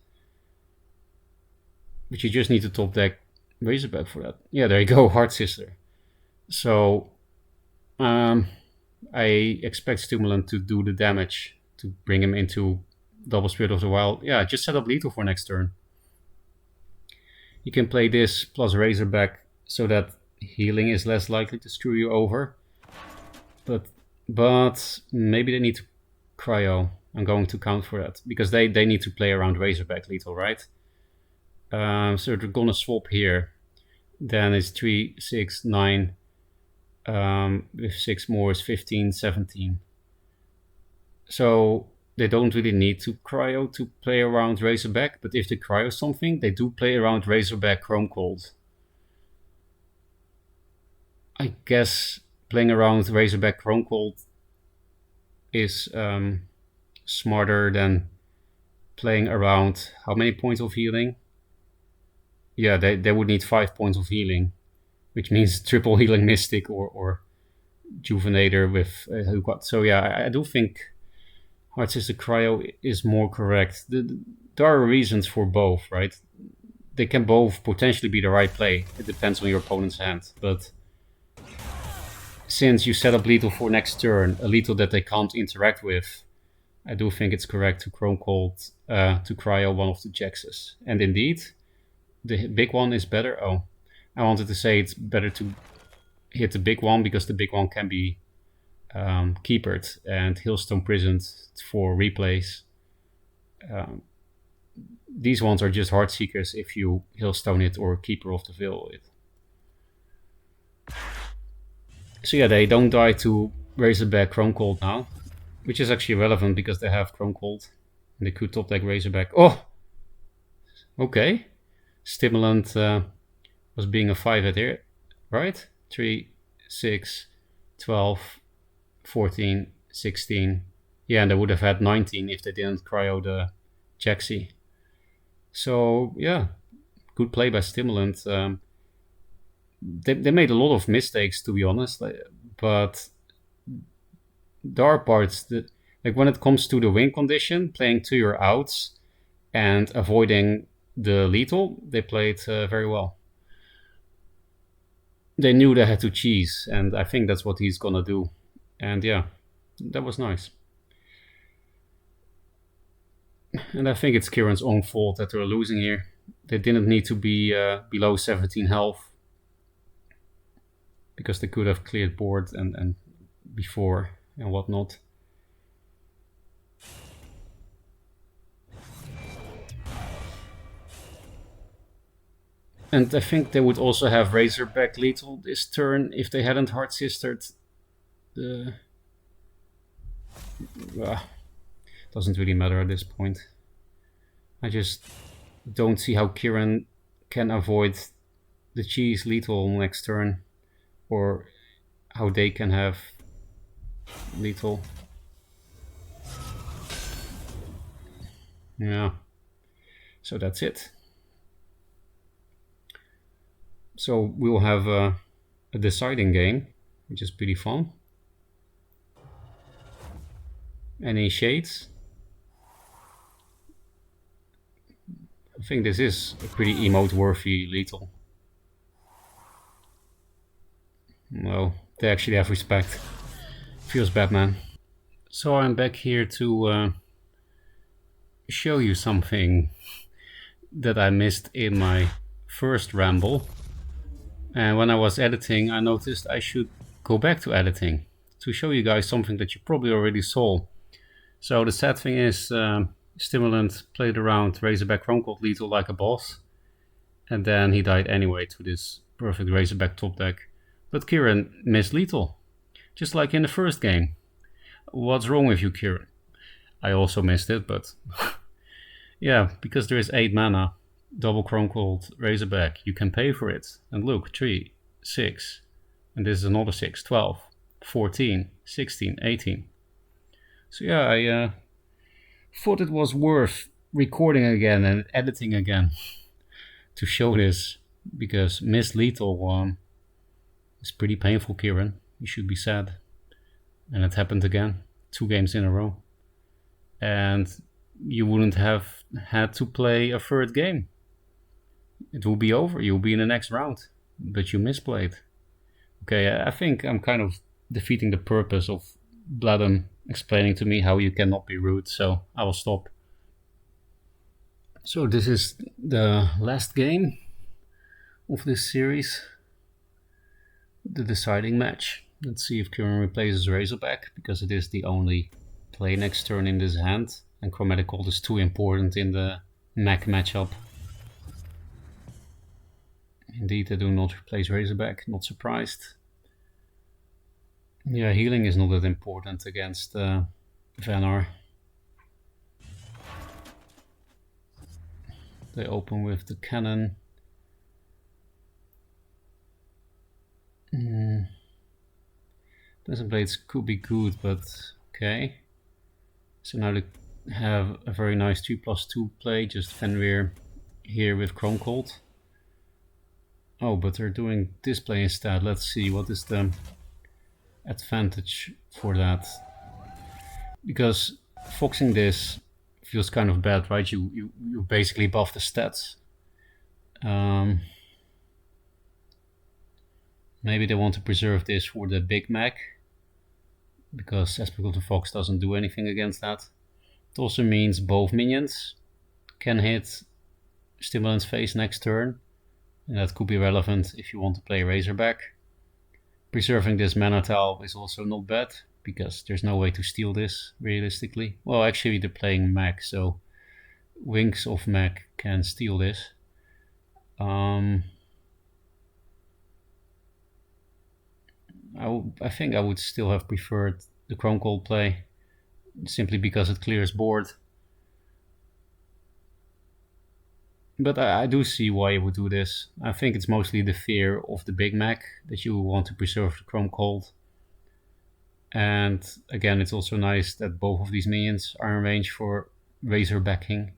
but you just need to top deck Razorback for that. Yeah, there you go, Hard Sister. So I expect Stimulant to do the damage to bring him into double Spirit of the Wild. Yeah, just set up lethal for next turn. You can play this plus Razorback so that healing is less likely to screw you over. But maybe they need to cryo. I'm going to count for that because they need to play around Razorback lethal, right? So they're gonna swap here. Then it's 3, 6, 9. With 6 more is 15, 17. So they don't really need to cryo to play around Razorback, but if they cryo something, they do play around Razorback Chrome Cold. I guess playing around Razorback Chrome Cold is smarter than playing around how many points of healing? Yeah, they would need 5 points of healing, which means triple healing Mystic or Juvenator with Hugat. So yeah, I do think Hard Sister Cryo is more correct. There are reasons for both, right? They can both potentially be the right play. It depends on your opponent's hand. But since you set up lethal for next turn, a lethal that they can't interact with, I do think it's correct to Chrome Cold to cryo one of the Jaxes. And indeed, the big one is better. Oh, I wanted to say it's better to hit the big one because the big one can be keepered and Hailstone prisoned for replays. These ones are just hard seekers if you Hailstone it or Keeper of the Veil it. So yeah, they don't die to Razorback Chrome Cold now, which is actually relevant because they have Chrome Cold. And they could top deck Razorback. Oh! Okay. Stimulant was being a 5 at here, right? 3, 6, 12, 14, 16. Yeah, and they would have had 19 if they didn't cryo the Jaxi. So yeah, good play by Stimulant. They made a lot of mistakes, to be honest, but there are parts that, like when it comes to the win condition, playing to your outs and avoiding the lethal, they played very well. they knew they had to cheese, and I think that's what he's gonna do. And yeah, that was nice. And I think it's Kieran's own fault that they're losing here. They didn't need to be below 17 health, because they could have cleared board and before and whatnot. And I think they would also have Razorback lethal this turn if they hadn't Hard Sistered the... doesn't really matter at this point. I just don't see how Kieran can avoid the cheese lethal next turn, or how they can have lethal. Yeah, so that's it. So we'll have a deciding game, which is pretty fun. Any shades? I think this is a pretty emote-worthy lethal. Well, they actually have respect. Feels bad, man. So I'm back here to show you something that I missed in my first ramble. And when I was editing, I noticed I should go back to editing to show you guys something that you probably already saw. So the sad thing is, Stimulant played around Razorback Chromecold lethal like a boss, and then he died anyway to this perfect Razorback top deck. But Kieran missed lethal, just like in the first game. What's wrong with you, Kieran? I also missed it, but yeah, because there is 8 mana, double Chromecold Razorback, you can pay for it. And look, 3, 6, and this is another 6, 12, 14, 16, 18. So yeah, I thought it was worth recording again and editing again to show this, because Miss Lethal is pretty painful, Kieran. You should be sad. And it happened again, 2 games in a row. And you wouldn't have had to play a third game. It will be over, you'll be in the next round, but you misplayed. Okay, I think I'm kind of defeating the purpose of Bladum explaining to me how you cannot be rude, so I will stop. So this is the last game of this series, the deciding match. Let's see if Kieran replaces Razorback, because it is the only play next turn in this hand, and Chromatic Cold is too important in the Mech matchup. Indeed, I do not replace Razorback, not surprised. Yeah, healing is not that important against Fenrir. They open with the cannon. Doesn't Blades could be good, but okay. So now they have a very nice 2+2 play, just Fenrir here with Chromecold. Oh, but they're doing this play instead. Let's see, what is the advantage for that? Because foxing this feels kind of bad, right? You basically buff the stats. Maybe they want to preserve this for the big mech, because Aspect of the Fox doesn't do anything against that. It also means both minions can hit Stimulant's face next turn, and that could be relevant if you want to play Razorback. Preserving this mana tile is also not bad, because there's no way to steal this realistically. Well, actually they're playing Mech, so Wings of Mech can steal this. I think I would still have preferred the Chromecold play, simply because it clears board. But I do see why you would do this. I think it's mostly the fear of the big mech that you want to preserve the Chromecold. And again, it's also nice that both of these minions are in range for Razorbacking.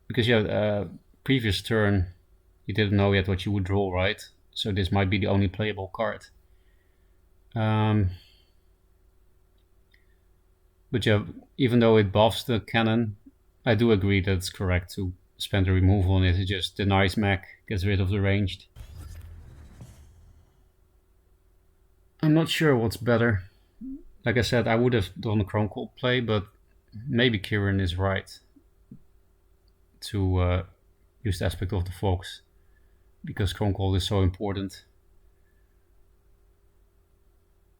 Because yeah, previous turn you didn't know yet what you would draw, right? So this might be the only playable card. But yeah, even though it buffs the cannon, I do agree that it's correct to spend a removal on it. It just denies mech, gets rid of the ranged. I'm not sure what's better. Like I said, I would have done a Chrome Cold play, but maybe Kieran is right to use the aspect of the Fox, because Chrome Cold is so important.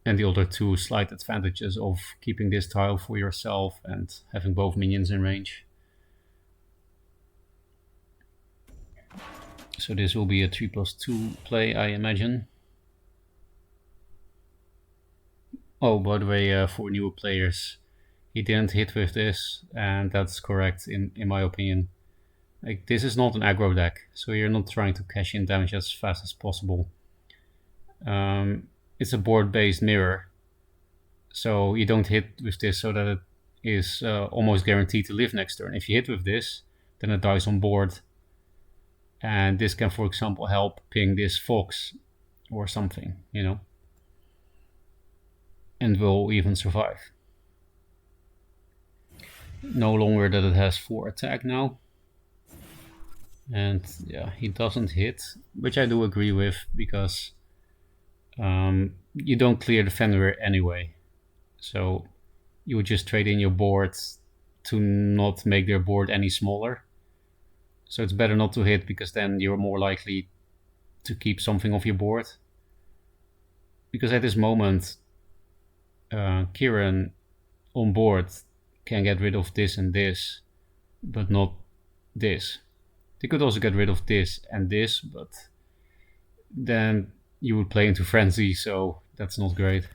And the other two slight advantages of keeping this tile for yourself and having both minions in range. So this will be a 3+2 play, I imagine. Oh, by the way, for newer players, he didn't hit with this, and that's correct in my opinion. Like, this is not an aggro deck, so you're not trying to cash in damage as fast as possible. It's a board-based mirror, so you don't hit with this so that it is almost guaranteed to live next turn. If you hit with this, then it dies on board, and this can, for example, help ping this Fox or something, you know, and will even survive. No longer that it has 4 attack now. And yeah, he doesn't hit, which I do agree with, because you don't clear the Fenrir anyway. So you would just trade in your board to not make their board any smaller. So it's better not to hit, because then you're more likely to keep something off your board. Because at this moment, Kieran on board can get rid of this and this, but not this. They could also get rid of this and this, but then you would play into frenzy, so that's not great.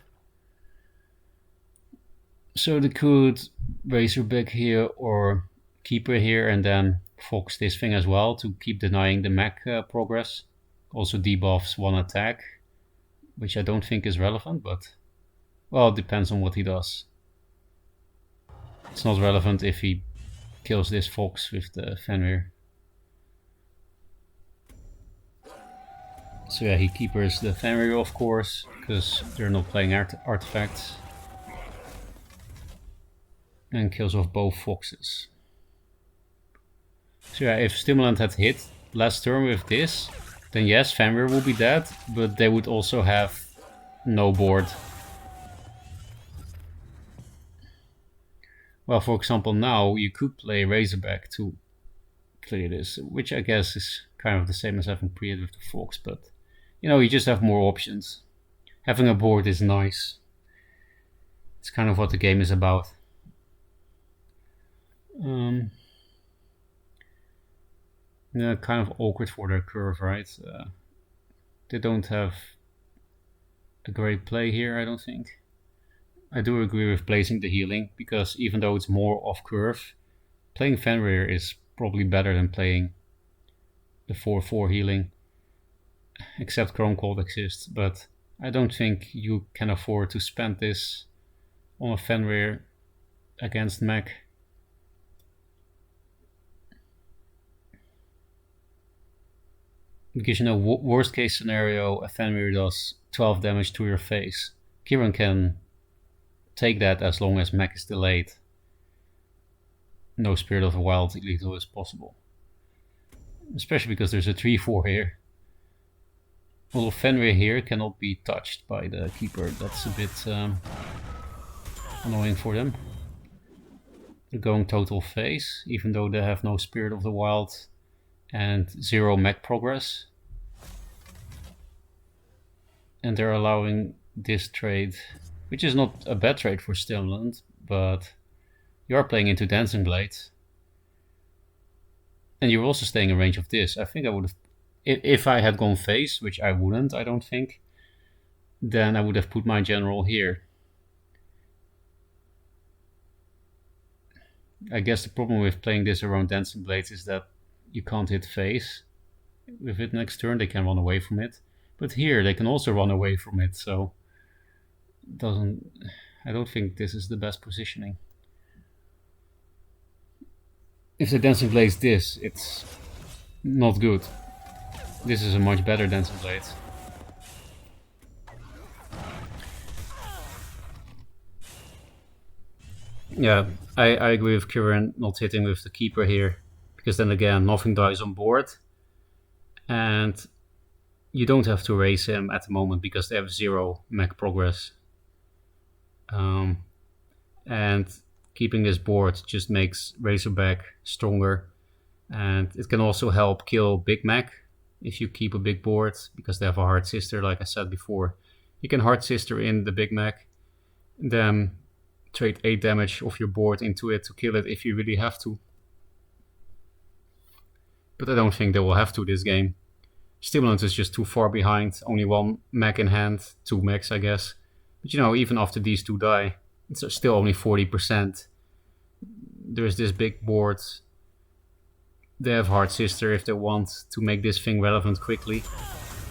So they could Razorback here or Keeper here and then Fox this thing as well to keep denying the mech progress. Also debuffs 1 attack, which I don't think is relevant, but well, it depends on what he does. It's not relevant if he kills this Fox with the Fenrir. So yeah, he keepers the Fenrir, of course, because they're not playing artifacts. And kills off both Foxes. So yeah, if Stimulant had hit last turn with this, then yes, Fenrir will be dead, but they would also have no board. Well, for example, now you could play Razorback to clear this, which I guess is kind of the same as having pre-hit with the Fox, but you know, you just have more options. Having a board is nice. It's kind of what the game is about. Yeah, kind of awkward for their curve, right? They don't have a great play here, I don't think. I do agree with placing the healing, because even though it's more off curve, playing Fenrir is probably better than playing the 4/4 healing. Except Chrome Cold exists, but I don't think you can afford to spend this on a Fenrir against Mech. Because, you know, worst case scenario, a Fenrir does 12 damage to your face. Kieran can take that as long as Mech is delayed. No Spirit of the Wild lethal is possible. Especially because there's a 3/4 here. Although Fenrir here cannot be touched by the Keeper. That's a bit annoying for them. They're going total face, even though they have no Spirit of the Wild and 0 mech progress. And they're allowing this trade, which is not a bad trade for Stimulant, but you are playing into Dancing Blades. And you're also staying in range of this. I think I would have, if I had gone face, which I wouldn't, I don't think, then I would have put my general here. I guess the problem with playing this around Dancing Blades is that you can't hit face with it next turn. They can run away from it, but here they can also run away from it. So I don't think this is the best positioning. If the Dancing Blades this, it's not good. This is a much better Dancing Blade. Yeah, I agree with Kieran not hitting with the Keeper here, because then again nothing dies on board, and You don't have to raise him at the moment because they have 0 mech progress. And keeping this board just makes Razorback stronger. And it can also help kill Big Mac if you keep a big board, because they have a hard sister, like I said before. You can hard sister in the Big Mac, then trade 8 damage off your board into it to kill it if you really have to. But I don't think they will have to this game. Stimulant is just too far behind, only 1 mech in hand, 2 mechs I guess. But you know, even after these 2 die, it's still only 40%. There's this big board. They have hard sister if they want to make this thing relevant quickly.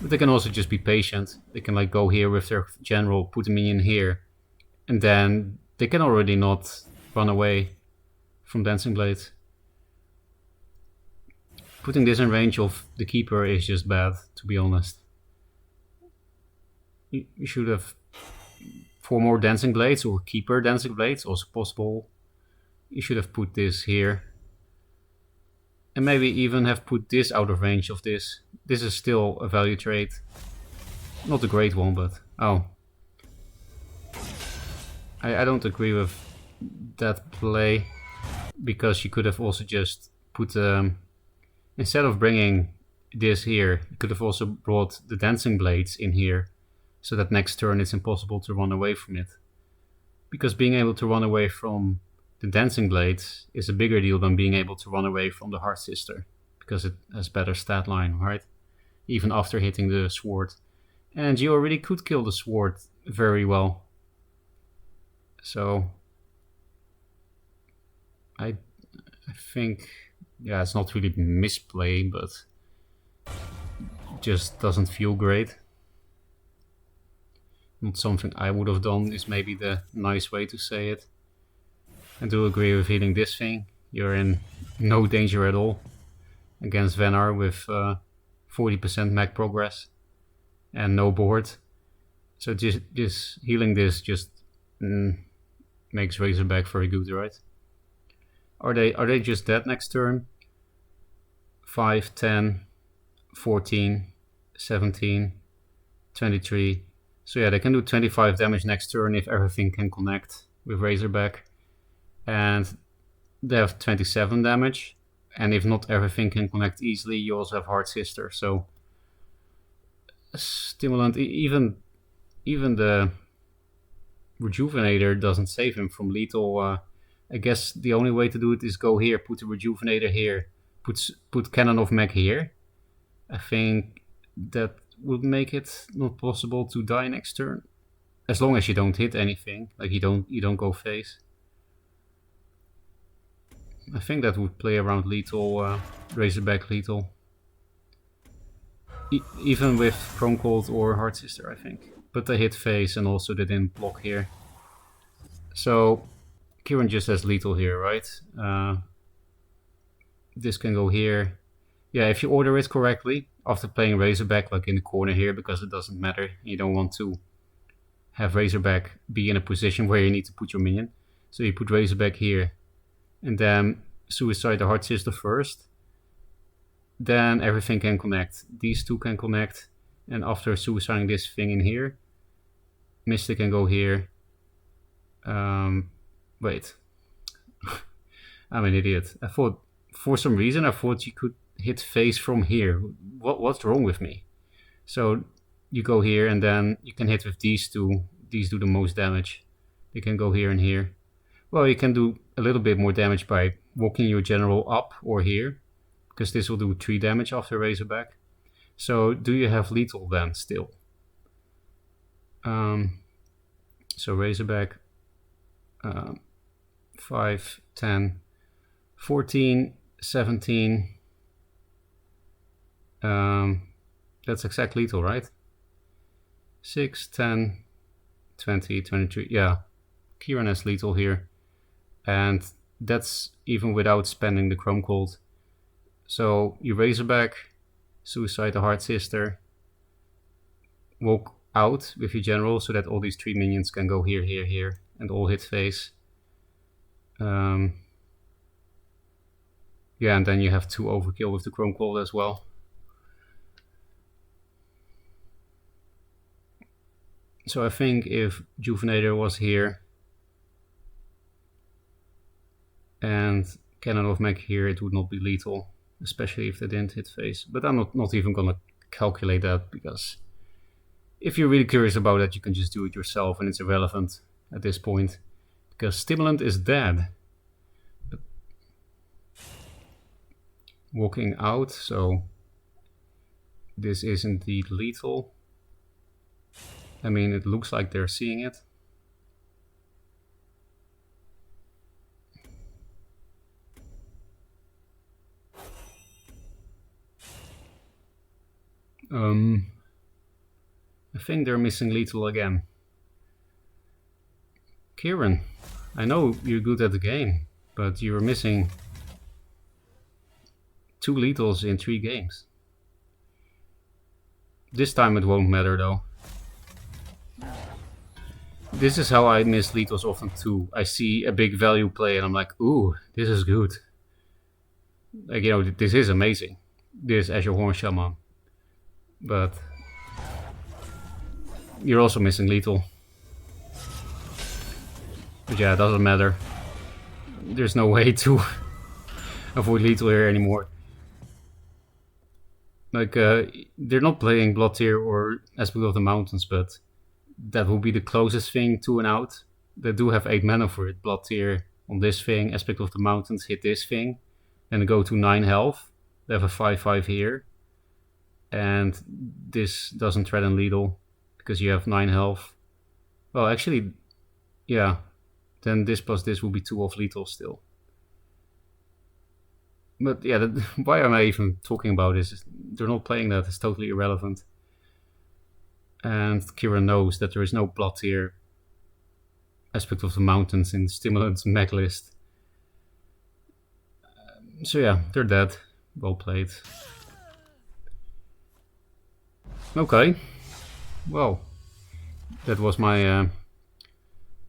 But they can also just be patient. They can like go here with their general, put a minion here, and then they can already not run away from Dancing Blade. Putting this in range of the Keeper is just bad, to be honest. You should have 4 more Dancing Blades or Keeper Dancing Blades, also possible. You should have put this here. And maybe even have put this out of range of this. This is still a value trade. Not a great one, but... oh. I don't agree with that play. Because you could have also just put... instead of bringing this here, you could have also brought the Dancing Blades in here. So that next turn it's impossible to run away from it. Because being able to run away from the Dancing Blades is a bigger deal than being able to run away from the Hard Sister, because it has better stat line, right? Even after hitting the sword. And you already could kill the sword very well. So I think, yeah, it's not really misplay, but it just doesn't feel great. Not something I would have done is maybe the nice way to say it. I do agree with hitting this thing. You're in no danger at all against Fenrir with 40% mech progress and no board. So just healing this just makes Razorback very good, right? Are they just dead next turn? 5, 10, 14, 17, 23. So yeah, they can do 25 damage next turn if everything can connect with Razorback. And they have 27 damage. And if not everything can connect easily, you also have Hard Sister. So Stimulant, even the Rejuvenator doesn't save him from lethal. I guess the only way to do it is go here, put the Rejuvenator here, put Cannon of Mech here. I think that would make it not possible to die next turn, as long as you don't hit anything, like you don't go face. I think that would play around lethal, Razorback lethal, even with Chrome Cold or Hard Sister, I think. But they hit face and also they didn't block here. So Kieran just has lethal here, right? This can go here. Yeah, if you order it correctly, after playing Razorback like in the corner here, because it doesn't matter, you don't want to have Razorback be in a position where you need to put your minion. So you put Razorback here, and then Suicide the Hard Sister first. Then everything can connect. These two can connect, and after suiciding this thing in here, Mystic can go here. Wait. I'm an idiot. I thought, for some reason, I thought you could hit face from here. What's wrong with me? So you go here and then you can hit with these two. These do the most damage. They can go here and here. Well, you can do a little bit more damage by walking your general up or here, because this will do 3 damage after Razorback. So do you have lethal then still? So Razorback, 5, 10, 14, 17. That's exact lethal, right? 6, 10, 20, 23. Yeah, Kieran has lethal here. And that's even without spending the Chrome Cold. So you Razorback, Suicide the Hard Sister, walk out with your general so that all these 3 minions can go here, here, here, and all hit face. Yeah, and then you have 2 overkill with the Chrome Cold as well. So I think if Juvenator was here and Cannon of Mech here, it would not be lethal, especially if they didn't hit face. But I'm not even gonna calculate that, because if you're really curious about it, you can just do it yourself, and it's irrelevant at this point, because Stimulant is dead. But walking out, so this is indeed lethal. I mean, it looks like they're seeing it. I think they're missing lethal again. Kieran, I know you're good at the game, but you're missing 2 lethals in 3 games. This time it won't matter though. This is how I miss lethals often too. I see a big value play and I'm like, ooh, this is good. Like, you know, this is amazing. This Azure Horn Shaman. But you're also missing lethal. But yeah, it doesn't matter. There's no way to avoid lethal here anymore. Like, they're not playing Blood Tier or Aspect of the Mountains, but that will be the closest thing to an out. They do have 8 mana for it. Blood Tier on this thing, Aspect of the Mountains hit this thing, and go to 9 health. They have a 5/5 here. And this doesn't threaten lethal, because you have 9 health. Well, actually, yeah. Then this plus this will be 2 off lethal still. But yeah, why am I even talking about this? They're not playing that, it's totally irrelevant. And Kieran knows that there is no Blood Tier Aspect of the Mountains in Stimulant's Mech list. So yeah, they're dead. Well played. Okay, well, that was my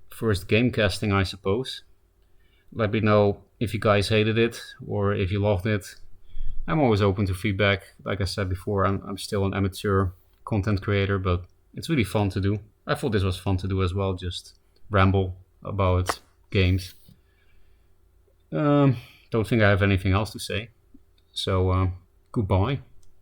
first game casting, I suppose. Let me know if you guys hated it or if you loved it. I'm always open to feedback. Like I said before, I'm still an amateur content creator, but it's really fun to do. I thought this was fun to do as well, just ramble about games. Don't think I have anything else to say. So, goodbye.